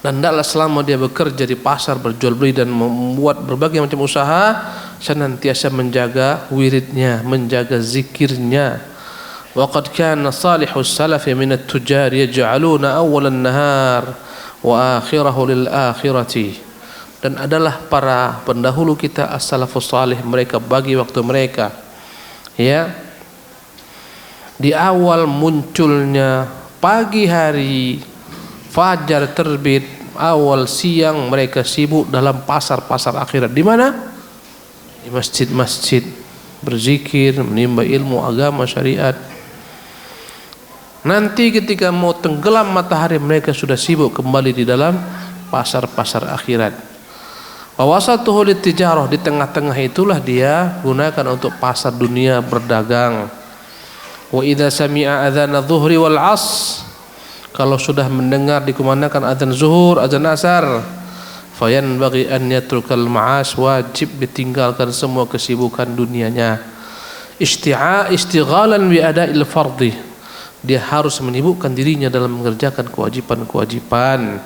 dan hendaklah selama dia bekerja di pasar, berjual beli dan membuat berbagai macam usaha, senantiasa menjaga wiridnya, menjaga zikirnya. Wa qad kana salihus salafi min at-tujar yaj'aluna awwal an-nahar wa akhirahu lil akhirati. Dan adalah para pendahulu kita as-salafus salih, mereka bagi waktu mereka ya di awal munculnya pagi hari, fajar terbit, awal siang mereka sibuk dalam pasar-pasar akhirat. Di mana? Di masjid-masjid, berzikir, menimba ilmu agama syariat. Nanti ketika mau tenggelam matahari, mereka sudah sibuk kembali di dalam pasar-pasar akhirat. Wa wasatuhu litijarah, di tengah-tengah itulah dia gunakan untuk pasar dunia, berdagang. Wa idza sami'a adzana dhuhri wal 'asr, kalau sudah mendengar dikumandangkan azan zuhur, azan asar, fayanbaghi an yatrukal ma'as, wajib ditinggalkan semua kesibukan dunianya. Istighalan bi ada'il fardhi, dia harus menyibukkan dirinya dalam mengerjakan kewajiban-kewajiban.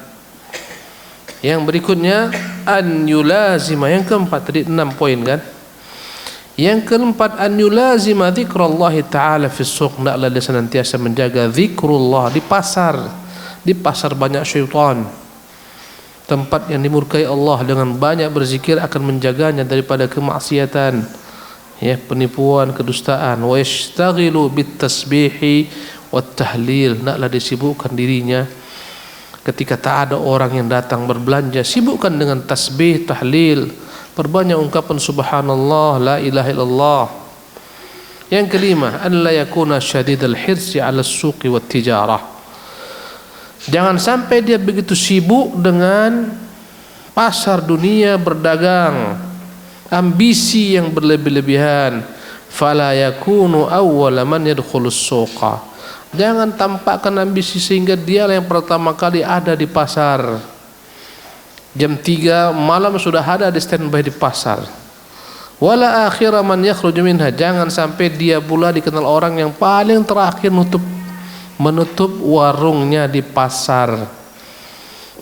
Yang berikutnya an yulazima, yang keempat, tadi 6 poin kan. Yang keempat, an yulazima dzikrullah ta'ala fi suq, hendaklah dia senantiasa menjaga zikrullah di pasar. Di pasar banyak syaitan, tempat yang dimurkai Allah, dengan banyak berzikir akan menjaganya daripada kemaksiatan, ya, penipuan, kedustaan. Wa yashtaghilu bit tasbihi wat tahlil, hendaklah disibukkan dirinya ketika tak ada orang yang datang berbelanja, sibukkan dengan tasbih, tahlil, perbanyak ungkapan subhanallah, la ilaha illallah. Yang kelima, an la yakuna syadidal hirsi 'ala as-suqi wat tijarah. Jangan sampai dia begitu sibuk dengan pasar dunia, berdagang, ambisi yang berlebih-lebihan. Fala yakunu awwala man yadkhulus suqa. Jangan tampakkan ambisi sehingga dialah yang pertama kali ada di pasar. Jam 3 malam sudah ada di standby di pasar. Wala akhira man yakhruju minha, jangan sampai dia pula dikenal orang yang paling terakhir menutup warungnya di pasar,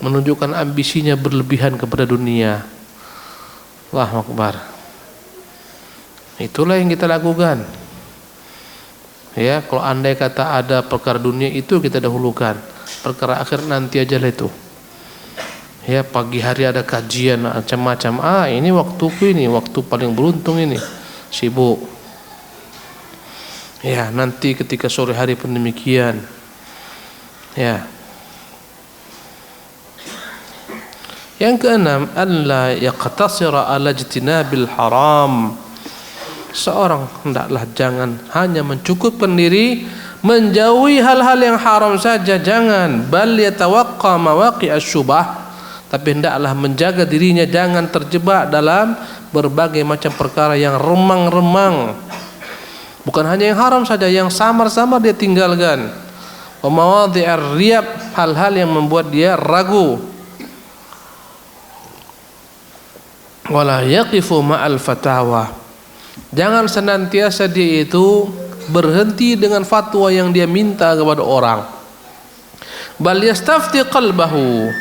menunjukkan ambisinya berlebihan kepada dunia. Allahu Akbar. Itulah yang kita lakukan. Ya, kalau andai kata ada perkara dunia itu kita dahulukan, perkara akhir nanti aja lah itu. Ya, pagi hari ada kajian macam-macam. Ini waktuku, ini waktu paling beruntung, ini sibuk. Ya, nanti ketika sore hari pun demikian. Ya. Yang keenam, alla yaqtasira ala ijtinabil haram. Seorang hendaklah jangan hanya mencukupkan diri menjauhi hal-hal yang haram saja, jangan. Bal yatawaqqa mawaqi'asy syubah. Tapi hendaklah menjaga dirinya jangan terjebak dalam berbagai macam perkara yang remang-remang. Bukan hanya yang haram saja, yang samar-samar dia tinggalkan. Wa mawadhi'ar riyab, hal-hal yang membuat dia ragu. Wala yaqifu ma'al fatawa. Jangan senantiasa dia itu berhenti dengan fatwa yang dia minta kepada orang. Bal yastafti qalbahu.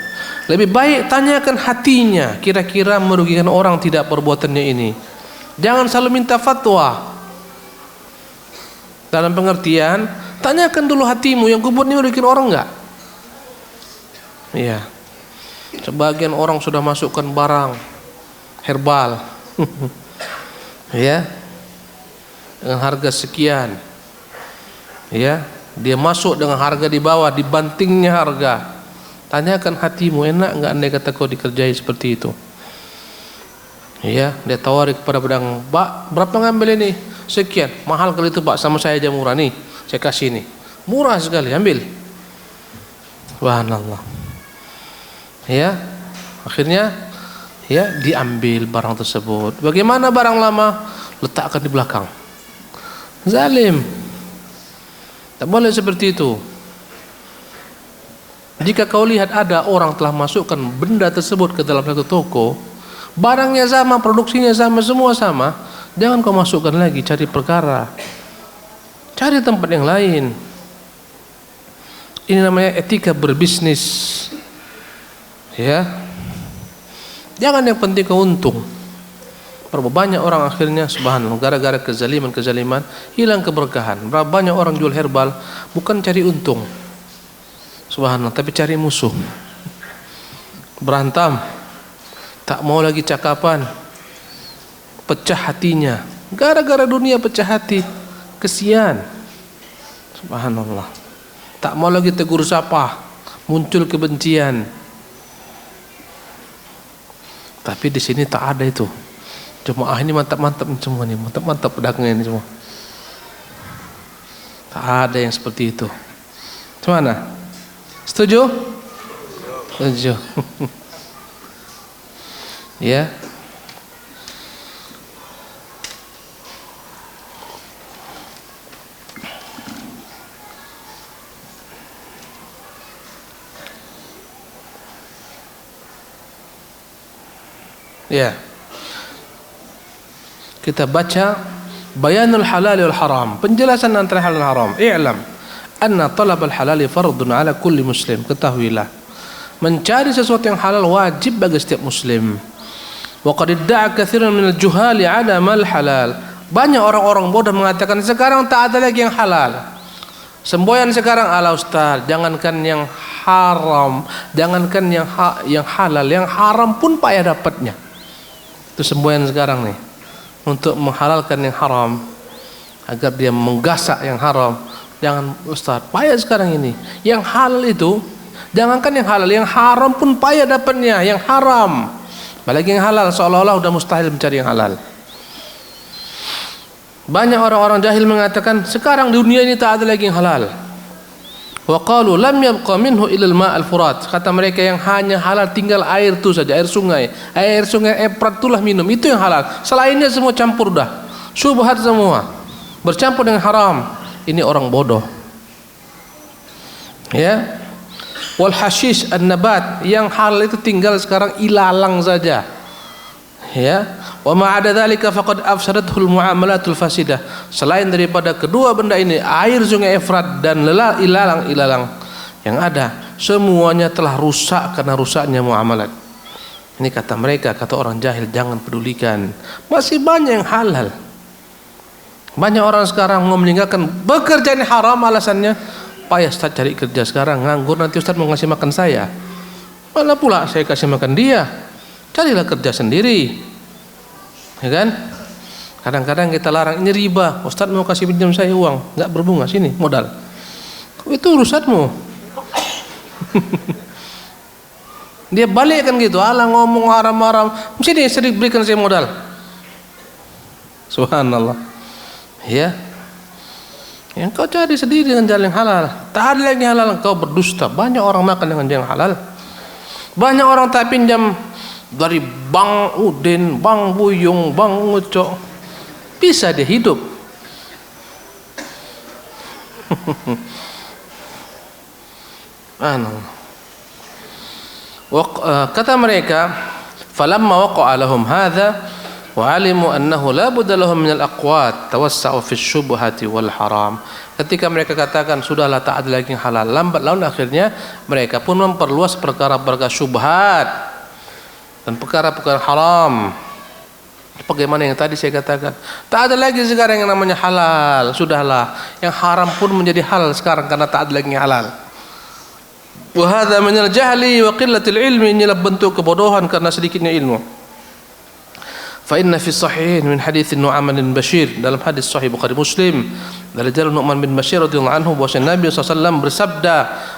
Lebih baik tanyakan hatinya, kira-kira merugikan orang tidak perbuatannya ini. Jangan selalu minta fatwa. Dalam pengertian, tanyakan dulu hatimu, yang kubuat ini merugikan orang enggak? Iya. Sebagian orang sudah masukkan barang herbal. Ya. Dengan harga sekian. Ya, dia masuk dengan harga di bawah, dibantingnya harga. Tanyakan hatimu, enak enggak andai kata kau dikerjai seperti itu? Ya, dia tawari kepada pedang, "Pak, berapa ngambil ini?" "Sekian." "Mahal kali itu, Pak, sama saya aja murah nih. Saya kasih ini." "Murah sekali, ambil." Subhanallah. Ya, akhirnya ya diambil barang tersebut. Bagaimana barang lama? Letakkan di belakang. Zalim. Tak boleh seperti itu. Jika kau lihat ada orang telah masukkan benda tersebut ke dalam satu toko, barangnya sama, produksinya sama, semua sama, jangan kau masukkan lagi, cari perkara. Cari tempat yang lain. Ini namanya etika berbisnis. Ya. Jangan yang penting kau untung. Berapa banyak orang akhirnya subhanallah gara-gara kezaliman hilang keberkahan. Berapa banyak orang jual herbal bukan cari untung. Subhanallah, tapi cari musuh. Berantem, tak mau lagi cakapan, pecah hatinya. Gara-gara dunia pecah hati, kesian. Subhanallah. Tak mau lagi tegur sapa, muncul kebencian. Tapi di sini tak ada itu. Jemaah ini mantap-mantap semua nih, mantap-mantap pedagangnya ini semua. Tak ada yang seperti itu. Gimana? Setuju? Setuju. Ya. Ya. Kita baca bayanul halal wal haram, penjelasan antara halal dan haram. I'lam anna talab al-halal fardun ala kulli muslim. Ketahuilah, mencari sesuatu yang halal wajib bagi setiap muslim. Wa qad idda'a katsiran min al-juhali 'adam al-halal. Banyak orang-orang bodoh mengatakan sekarang tak ada lagi yang halal. Semboyan sekarang ala ustaz, jangankan yang haram, jangankan yang halal, yang haram pun payah dapatnya. Itu semboyan sekarang nih untuk menghalalkan yang haram agar dia menggasak yang haram. Jangan ustaz, payah sekarang ini. Yang halal itu, jangankan yang halal, yang haram pun payah dapatnya, yang haram. Apalagi yang halal, seolah-olah sudah mustahil mencari yang halal. Banyak orang-orang jahil mengatakan sekarang di dunia ini tak ada lagi yang halal. Wa qalu lam yabqa minhu illa al-ma' al-furat. Kata mereka yang hanya halal tinggal air itu saja, air sungai. Air sungai Efrat itulah minum, itu yang halal. Selainnya semua campur dah. Syubhat semua. Bercampur dengan haram. Ini orang bodoh. Ya. Wal hashish an-nabat, yang halal itu tinggal sekarang ilalang saja. Ya, wa ma ada dzalika faqad afsadatul muamalatul fasidah. Selain daripada kedua benda ini, air sungai Efrat dan ilalang yang ada, semuanya telah rusak karena rusaknya muamalat. Ini kata mereka, kata orang jahil, jangan pedulikan. Masih banyak yang halal. Banyak orang sekarang mau meninggalkan bekerja ini haram, alasannya payah Ustaz cari kerja sekarang, nganggur, nanti Ustaz mau ngasih makan saya. Mana pula saya kasih makan dia? Carilah kerja sendiri, ya kan? Kadang-kadang kita larang, ini riba. Ustaz mau kasih pinjam saya uang, nggak berbunga, sini modal. Itu urusanmu. Dia balik kan gitu, alah ngomong haram-haram, sini sedikit berikan saya modal. Subhanallah. Ya, yang kau cari sendiri dengan jalan yang halal. Tak ada lagi halal, kau berdusta. Banyak orang makan dengan jalan halal. Banyak orang tak pinjam dari Bang Udin, Bang Buyung, Bang Ucok, bisa dia hidup. Kata mereka, falamma waqa'a lahum hadha wa 'alimu annahu la budda lahum min al-aqwat tawassa'u fi syubhati wal haram. Ketika mereka katakan sudahlah tak ada lagi yang halal, lambat laun akhirnya mereka pun memperluas perkara-perkara syubhat dan perkara-perkara haram. Bagaimana yang tadi saya katakan, tak ada lagi sekarang yang namanya halal, sudahlah yang haram pun menjadi halal sekarang karena tak ada lagi yang halal. Wa hadza min al-jahli wa qillatil ilmi, inilah bentuk kebodohan karena sedikitnya ilmu. Fa inna fi sahihain min hadits Nu'man bin Bashir, dalam hadis sahih Bukhari Muslim dari jalan Nu'man bin Bashir radhiyallahu anhu, bahwa Nabi SAW bersabda,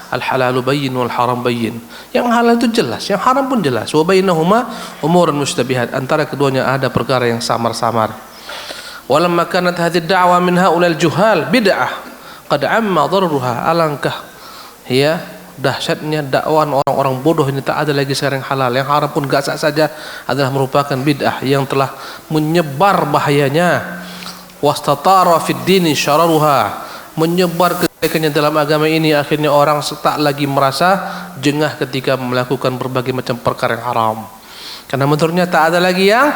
al halalu bayyin wal haram bayyin. Yang halal itu jelas, yang haram pun jelas. Wa bainahuma umurun mustabihat, antara keduanya ada perkara yang samar-samar. Walamma kanat hadhihi ad-da'wa min haulal juhal bid'ah qad amma darruha, alangkah ya dahsyatnya dakwaan orang-orang bodoh ini, tak ada lagi sekarang yang halal, yang haram pun gak sah saja adalah merupakan bid'ah yang telah menyebar bahayanya. Wastatara fid dini syararuha, menyebar kejelekannya dalam agama ini, akhirnya orang tak lagi merasa jengah ketika melakukan berbagai macam perkara yang haram karena menurutnya tak ada lagi yang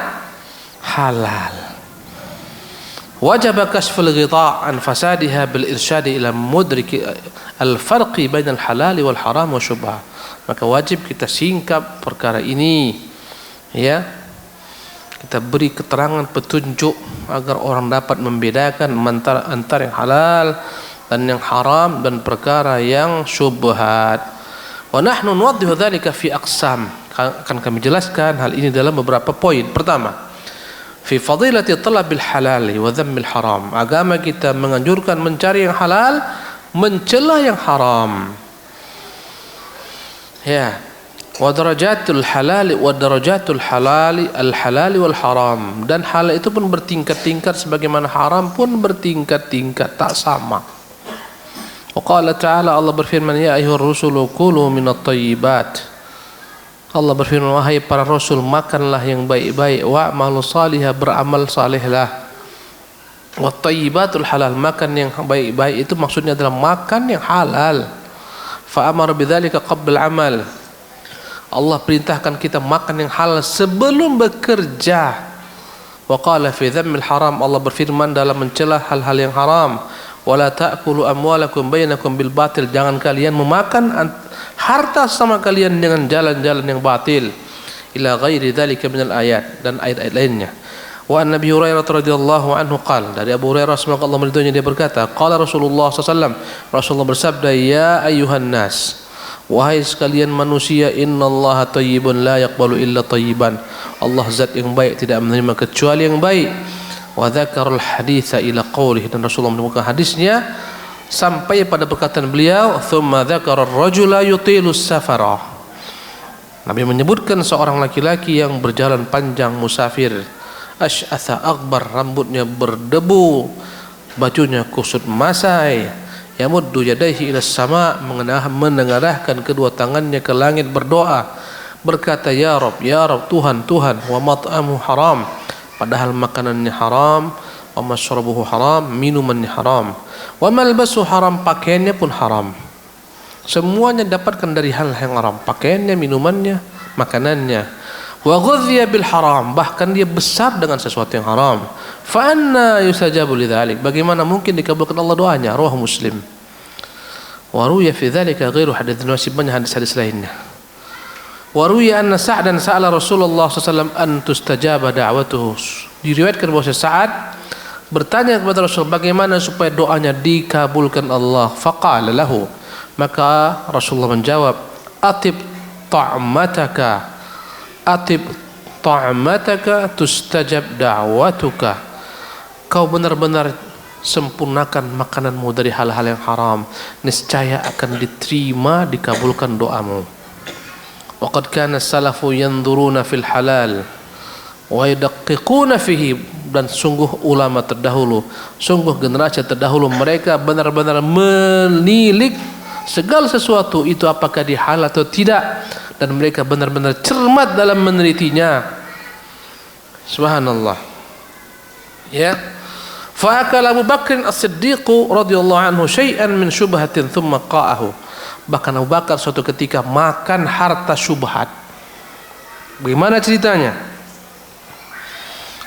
halal. Wajib kashful ghita' an fasadiha bil irsyad ila mudrik al farqi bain al halal wal haram wa syubhah. Maka wajib kita singkap perkara ini, ya, kita beri keterangan petunjuk agar orang dapat membedakan antara yang halal dan yang haram dan perkara yang syubhat. Wa nahnu nuwaddihu dzalika fi aqsam, akan kami jelaskan hal ini dalam beberapa poin. Pertama, fi fadilati talabil halali wa dhammil haram, agama kita menganjurkan mencari yang halal, mencela yang haram. Ya, wa darajatul halali wa darajatul halali al halali wal haram, dan halal itu pun bertingkat-tingkat sebagaimana haram pun bertingkat-tingkat, tak sama. Wa qala ta'ala, Allah berfirman, ya ayyuhar rusulu kulu minat thayyibat. Allah berfirman, wahai para rasul, makanlah yang baik-baik, wa'malu salihah, beramal salihlah. Wa thayyibatul halal, makan yang baik-baik itu maksudnya adalah makan yang halal. Fa amara bidzalika qabla amal, Allah perintahkan kita makan yang halal sebelum bekerja. Wa qala fi dhammil haram, Allah berfirman dalam mencela hal-hal yang haram, wala ta'kulu amwalakum bainakum bil batil, jangan kalian memakan harta sama kalian dengan jalan-jalan yang batil. Ila ghairi dzalika minal ayat, dan ayat-ayat lainnya. Wa an Nabi Hurairah radhiyallahu anhu qala, dari Abu Hurairah semoga Allah meridhoinya, dia berkata, qala Rasulullah sallallahu alaihi wasallam, Rasulullah bersabda, ya ayyuhan nas, wahai sekalian manusia, innallaha thayyibun la yaqbalu illa thayyiban, Allah zat yang baik, tidak menerima kecuali yang baik. Wa dzakarul haditsa ila qawlihi, dan Rasulullah menemukan hadisnya sampai pada perkataan beliau, thumma dzakara ar-rajula yutilu safara, Nabi menyebutkan seorang laki-laki yang berjalan panjang musafir, asy'atha akbar, rambutnya berdebu, bajunya kusut masai, yamuddu yadayhi ila sama, menengadahkan kedua tangannya ke langit berdoa, berkata, ya Rabb, Tuhan, wa mat'amu haram, padahal makanannya haram, wa masyrabuhu haram, minumannya haram, wa malbasu haram, pakaiannya pun haram. Semuanya dapatkan dari hal yang haram, pakaiannya, minumannya, makanannya. Wa ghudhiya bil haram, bahkan dia besar dengan sesuatu yang haram. Fa anna yustajabu lidzalik, bagaimana mungkin dikabulkan Allah doanya? Rawahu Muslim. Wa ruwiya fi dzalika ghairu hadits, masih banyak hadis-hadis lainnya. Wa ruwiya anna Sa'dan sa'ala Rasulullah sallallahu alaihi wasallam an tustajaba da'watuhu. Diriwayatkan bahwa Sa'ad bertanya kepada Rasul bagaimana supaya doanya dikabulkan Allah. Faqala lahu, maka Rasulullah menjawab, atib ta'mataka tustajab da'watuka. Kau benar-benar sempurnakan makananmu dari hal-hal yang haram, niscaya akan diterima, dikabulkan doamu. Wa qad kana salafu yanzuruna fil halal wa yadqiquna fihi, dan sungguh ulama terdahulu, sungguh generasi terdahulu, mereka benar-benar menilik segala sesuatu itu apakah dia halal atau tidak, dan mereka benar-benar cermat dalam menelitinya. Subhanallah. Ya. Fa akala Abu Bakr As-Siddiq radhiyallahu anhu syai'an min syubhatin thumma qa'ahu. Bahkan Abu Bakar suatu ketika makan harta syubhat. Bagaimana ceritanya?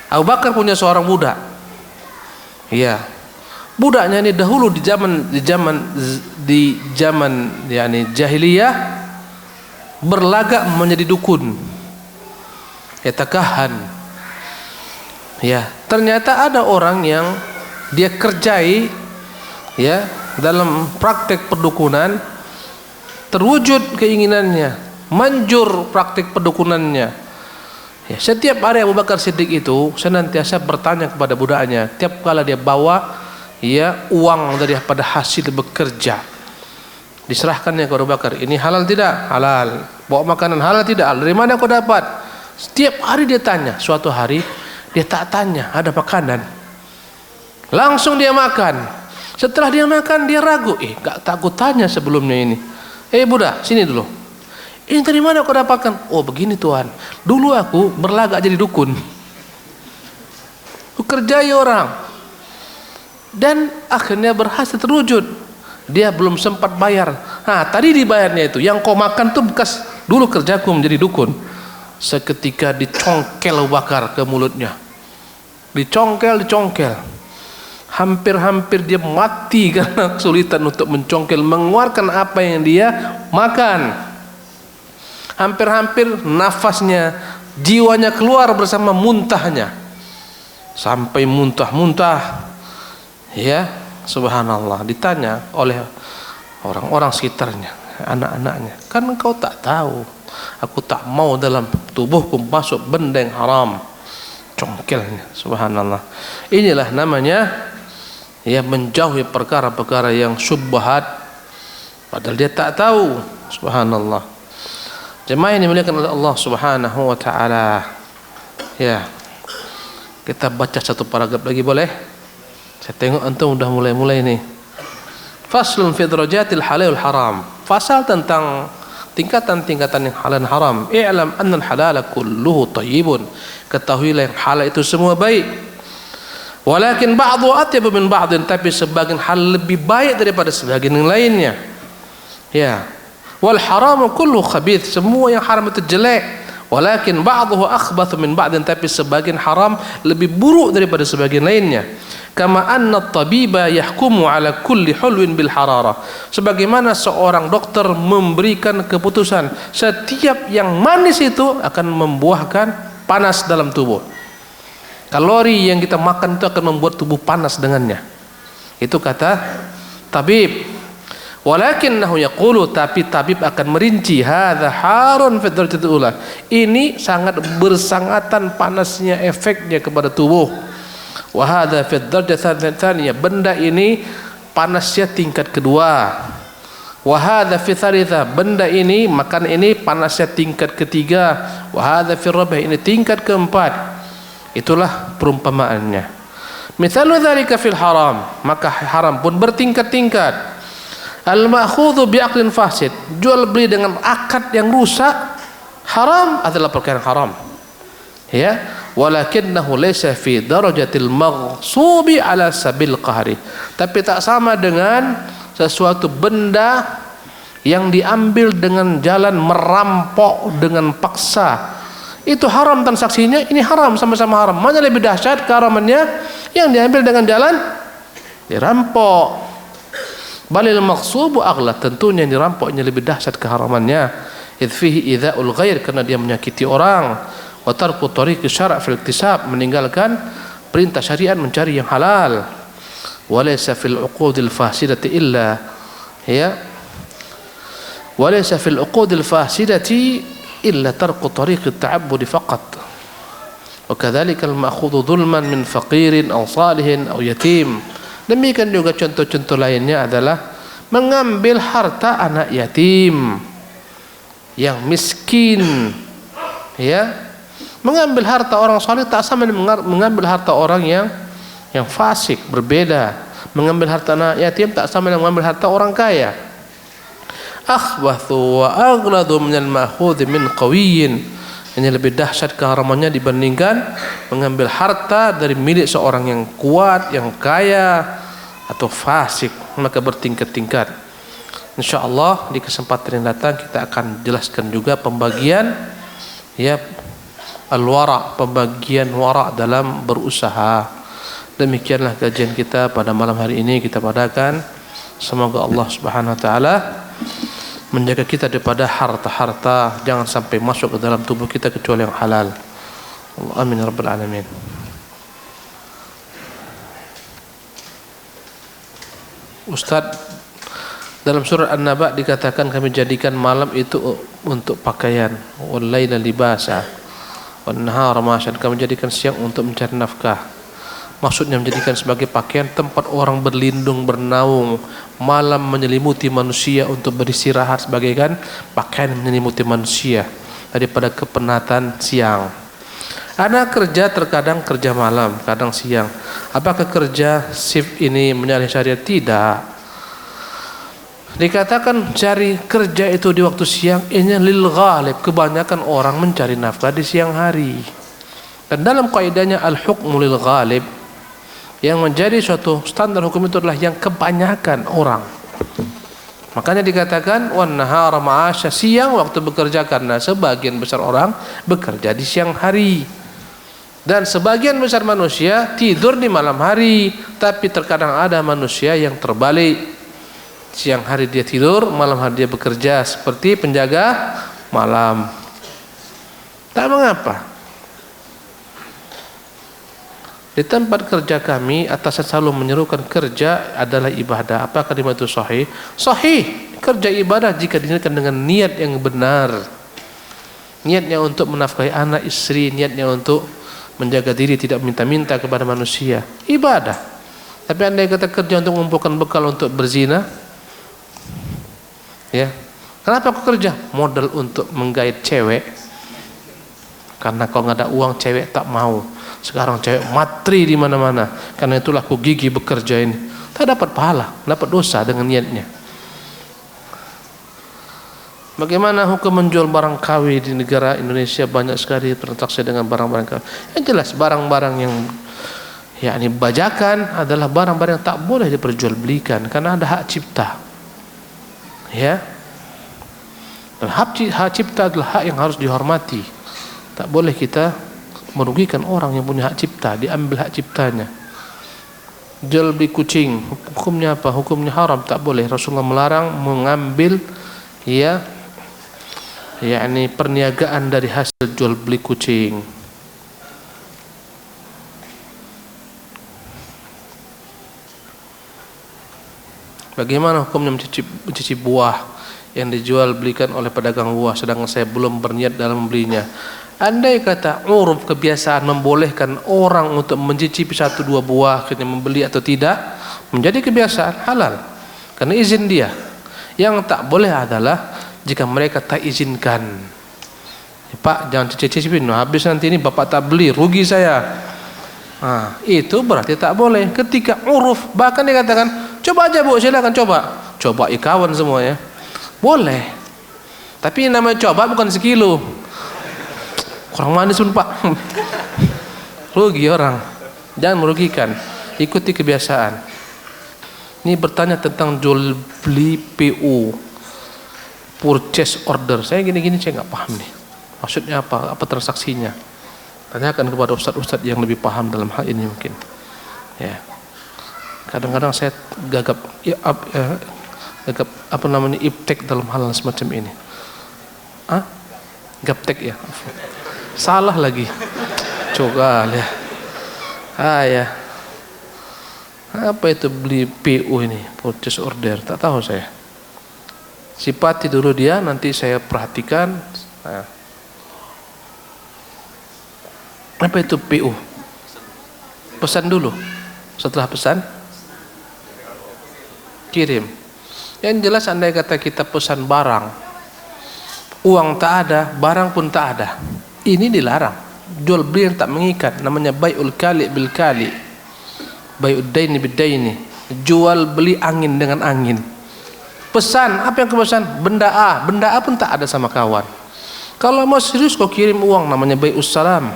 Abu Bakar punya seorang budak. Iya. Budaknya ini dahulu di zaman yakni jahiliyah berlagak menjadi dukun. Yatakahan. Ya, ternyata ada orang yang dia kerjai ya dalam praktek perdukunan, terwujud keinginannya, manjur praktik perdukunannya. Ya, setiap hari Abu Bakar Siddiq itu senantiasa bertanya kepada budaknya, tiap kala dia bawa ya uang daripada hasil bekerja, diserahkannya kepada Abu Bakar. Ini halal tidak? Halal. Bawa makanan halal tidak? Dari mana kau dapat? Setiap hari dia tanya. Suatu hari dia tak tanya, ada makanan, langsung dia makan. Setelah dia makan dia ragu, tak aku tanya sebelumnya ini. Budak, sini dulu. Ini dari mana kau dapatkan? Oh begini Tuhan, dulu aku berlagak jadi dukun, aku kerjai orang, dan akhirnya berhasil terwujud. Dia belum sempat bayar. Tadi dibayarnya itu, yang kau makan tuh bekas dulu kerjaku menjadi dukun. Seketika dicongkel Abu Bakar ke mulutnya, dicongkel. Hampir-hampir dia mati karena kesulitan untuk mencongkel, mengeluarkan apa yang dia makan. Hampir-hampir nafasnya, jiwanya keluar bersama muntahnya, sampai muntah-muntah. Ya, subhanallah. Ditanya oleh orang-orang sekitarnya, anak-anaknya, kan engkau tak tahu, aku tak mau dalam tubuhku masuk benda yang haram. Congkelnya, subhanallah. Inilah namanya ya menjauhi perkara-perkara yang syubhat, padahal dia tak tahu. Subhanallah. Jemaah yang dimuliakan oleh Allah Subhanahu wa taala. Ya. Kita baca satu paragraf lagi boleh? Saya tengok antum udah mulai-mulai nih. Faslun fi darajatil halal wal haram. Fasal tentang tingkatan-tingkatan yang halal dan haram. I'lam anna al-halala kulluhu thayyibun. Ketahuilah yang halal itu semua baik. Walakin ba'dhu atyab min ba'din, tapi sebagian hal lebih baik daripada sebagian yang lainnya. Ya. Wal haramu kulluhu khabith, semua yang haram itu jelek. Walakin ba'dhu akhbath min ba'din, tapi sebagian haram lebih buruk daripada sebagian lainnya. Kama anna at-tabiba yahkumu ala kulli hulwin bil hararah, sebagaimana seorang dokter memberikan keputusan setiap yang manis itu akan membuahkan panas dalam tubuh. Kalori yang kita makan itu akan membuat tubuh panas dengannya. Itu kata tabib. Walakinnahu yaqulu, tapi tabib akan merinci, hadza harun fi darajatil ula, ini sangat bersangatan panasnya efeknya kepada tubuh. Wa hadza fi darajatil tsaniyah, benda ini panasnya tingkat kedua. Wa hadza fi tsalitsa, benda ini makan ini panasnya tingkat ketiga. Wa hadza fi rabi', ini tingkat keempat. Itulah perumpamaannya. Mithalu dzalika fil haram, maka haram pun bertingkat-tingkat. Al-ma'khudhu bi'aqlin fasid, jual beli dengan akad yang rusak, haram adalah perkara yang haram. Ya, walakinnahu laysa fi darajatil maghsubi ala sabil qahri, tapi tak sama dengan sesuatu benda yang diambil dengan jalan merampok dengan paksa, itu haram transaksinya, ini haram, sama-sama haram. Mana lebih dahsyat keharamannya? Yang diambil dengan jalan dirampok. Balil maqsubu aghla, tentunya yang dirampoknya lebih dahsyat keharamannya. Idz fihi idza'ul ghair, karena dia menyakiti orang. Wa tarku tariqi syara' fil iktisab, meninggalkan perintah syariat mencari yang halal. Wa laysa fil uqudil fasidati illa وليس في العقود الفاسدة إلا ترك طريق التعبد فقط وكذلك المأخوذ ظلما من فقير أو صالح أو يتيم. Demikian juga contoh-contoh lainnya adalah mengambil harta anak yatim yang miskin, mengambil harta orang saleh tak sama dengan mengambil harta orang yang fasik, berbeda. Mengambil harta anak yatim tak sama dengan mengambil harta orang kaya. Akhbathu wa aghladu minal ma'khudhi min qawiyyin, ini lebih dahsyat keharamannya dibandingkan mengambil harta dari milik seorang yang kuat, yang kaya atau fasik. Maka bertingkat-tingkat. Insyaallah di kesempatan yang datang kita akan jelaskan juga pembagian al-wara', pembagian wara' dalam berusaha. Demikianlah kajian kita pada malam hari ini kita padakan. Semoga Allah Subhanahu wa taala menjaga kita daripada harta-harta, jangan sampai masuk ke dalam tubuh kita kecuali yang halal. Amin ya rabbal alamin. Ustaz, dalam surat An-Naba dikatakan kami jadikan malam itu untuk pakaian, wal laila libasa, wan nahara ma'asyan, kami jadikan siang untuk mencari nafkah. Maksudnya menjadikan sebagai pakaian tempat orang berlindung, bernaung. Malam menyelimuti manusia untuk beristirahat sebagaikan pakaian menyelimuti manusia daripada kepenatan siang. Anak kerja terkadang kerja malam, kadang siang. Apakah kerja shift ini menyalahi syariat? Tidak. Dikatakan cari kerja itu di waktu siang, ini lil ghalib, kebanyakan orang mencari nafkah di siang hari. Dan dalam kaidahnya al-hukmu lil ghalib, yang menjadi suatu standar hukum itu adalah yang kebanyakan orang. Makanya dikatakan wan nahara ma'asya, siang waktu bekerja, karena sebagian besar orang bekerja di siang hari. Dan sebagian besar manusia tidur di malam hari. Tapi terkadang ada manusia yang terbalik. Siang hari dia tidur, malam hari dia bekerja, seperti penjaga malam. Tak mengapa. Di tempat kerja kami, atasan selalu menyerukan kerja adalah ibadah. Apakah kalimat itu sahih? Sahih. Kerja ibadah jika diniatkan dengan niat yang benar. Niatnya untuk menafkahi anak istri, niatnya untuk menjaga diri, tidak minta-minta kepada manusia. Ibadah. Tapi andai kata kerja untuk mengumpulkan bekal untuk berzina, kenapa aku kerja? Modal untuk menggait cewek. Karena kalau nggak ada uang cewek tak mau. Sekarang cewek matri di mana-mana. Karena itulah aku gigih bekerja ini. Tak dapat pahala, dapat dosa dengan niatnya. Bagaimana hukum menjual barang KW di negara Indonesia? Banyak sekali transaksi dengan barang-barang KW. Yang jelas barang-barang yang bajakan adalah barang-barang yang tak boleh diperjualbelikan karena ada hak cipta. Dan hak cipta adalah hak yang harus dihormati. Tak boleh kita merugikan orang yang punya hak cipta, diambil hak ciptanya. Jual beli kucing, hukumnya apa? Hukumnya haram, tak boleh. Rasulullah melarang mengambil perniagaan dari hasil jual beli kucing. Bagaimana hukumnya mencicip buah yang dijual belikan oleh pedagang buah sedangkan saya belum berniat dalam membelinya? Andai kata uruf kebiasaan membolehkan orang untuk mencicipi 1-2 buah, akhirnya membeli atau tidak, menjadi kebiasaan halal karena izin dia. Yang tak boleh adalah jika mereka tak izinkan. Pak, jangan cicipin, habis nanti ini bapak tak beli, rugi saya. Itu berarti tak boleh. Ketika uruf, bahkan dikatakan coba aja bu, silakan coba kawan semuanya, boleh. Tapi namanya coba bukan sekilo. Kurang manis pun pak. Rugi orang. Jangan merugikan. Ikuti kebiasaan. Ini bertanya tentang jual beli PU. purchase order. Saya gini-gini saya nggak paham nih. Maksudnya apa? Apa transaksinya? Tanyakan kepada ustadz-ustadz yang lebih paham dalam hal ini mungkin. Ya. Kadang-kadang saya gagap apa namanya iptek dalam hal semacam ini. Gaptek ya. Salah lagi. Coba ya. Ya. Apa itu beli PO ini? Purchase order. Tak tahu saya. Sifati dulu dia, nanti saya perhatikan. Nah. Apa itu PO? Pesan dulu. Setelah pesan, kirim. Yang jelas andai kata kita pesan barang, uang tak ada, barang pun tak ada, ini dilarang. Jual beli yang tak mengikat, namanya bai'ul kali bil kali, bai'ud daini bid daini, jual beli angin dengan angin. Pesan, apa yang kau pesan? Benda A pun tak ada sama kawan. Kalau mau serius kau kirim uang, namanya bai'us salam.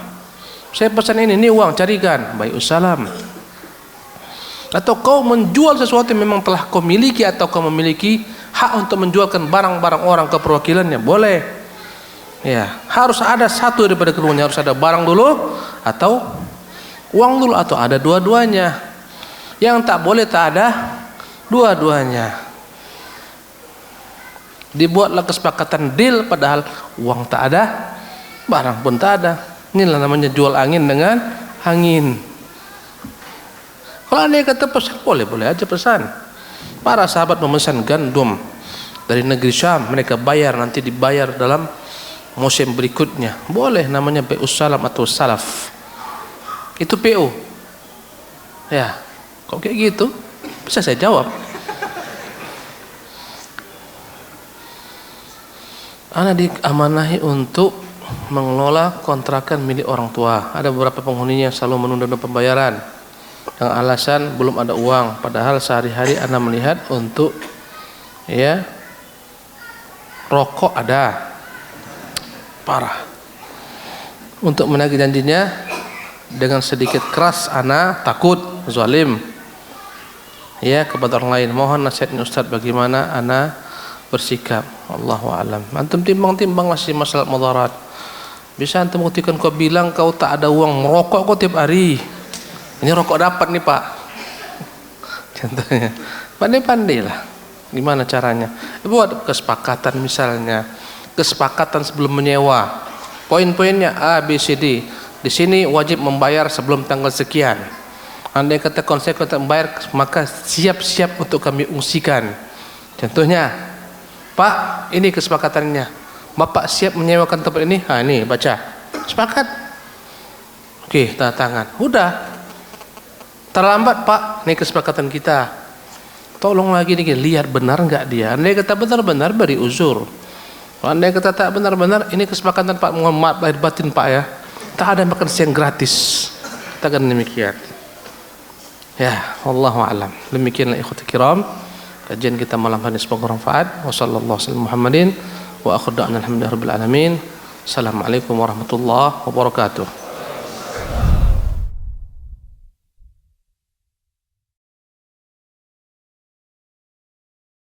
Saya pesan ini uang, carikan, bai'us salam. Atau kau menjual sesuatu yang memang telah kau miliki, atau kau memiliki hak untuk menjualkan barang-barang orang ke perwakilannya, boleh. Ya, harus ada satu daripada keduanya, harus ada barang dulu atau uang dulu, atau ada dua-duanya. Yang tak boleh tak ada dua-duanya. Dibuatlah kesepakatan deal padahal uang tak ada, barang pun tak ada. Inilah namanya jual angin dengan angin. Kalau anda kata pesan, boleh aja pesan. Para sahabat memesan gandum dari negeri Syam, mereka bayar, nanti dibayar dalam musim berikutnya. Boleh, namanya bai'us salam atau salaf. Itu PO. Ya, kok kayak gitu? Bisa saya jawab. Ana diamanahi untuk mengelola kontrakan milik orang tua. Ada beberapa penghuninya yang selalu menunda pembayaran dengan alasan belum ada uang, padahal sehari-hari Anda melihat untuk rokok ada. Parah. Untuk menagih janjinya dengan sedikit keras, Anda takut zalim kepada orang lain. Mohon nasihatnya Ustaz, bagaimana Anda bersikap? Allahu a'lam. Antum timbang-timbang masih masalah mudarat. Bisa antum buktikan, kau bilang kau tak ada uang, merokok kau tiap hari. Ini rokok dapat nih Pak. Contohnya. Pandai-pandailah. Gimana caranya? Buat kesepakatan misalnya. Kesepakatan sebelum menyewa. Poin-poinnya A, B, C, D. Di sini wajib membayar sebelum tanggal sekian. Andai kata konsekuensi membayar, maka siap-siap untuk kami ungsikan. Contohnya, Pak, ini kesepakatannya. Bapak siap menyewakan tempat ini? Ini baca. Sepakat. Oke, tanda tangan. Udah. Terlambat Pak, ini kesepakatan kita. Tolong lagi nih, lihat benar enggak dia. Andai kata benar-benar, beri uzur. Andai kata tak benar-benar, ini kesepakatan Pak, mohon maaf lahir batin Pak ya. Tak ada makan siang gratis. Katakan demikian. Ya, wallahu a'lam. Demikianlah ikhwati kiram, kajian kita malam hari semoga bermanfaat. Wassallallahu wasallam Muhammadin wa akhiru da'wana alhamdulillahi rabbil alamin. Assalamualaikum warahmatullahi wabarakatuh.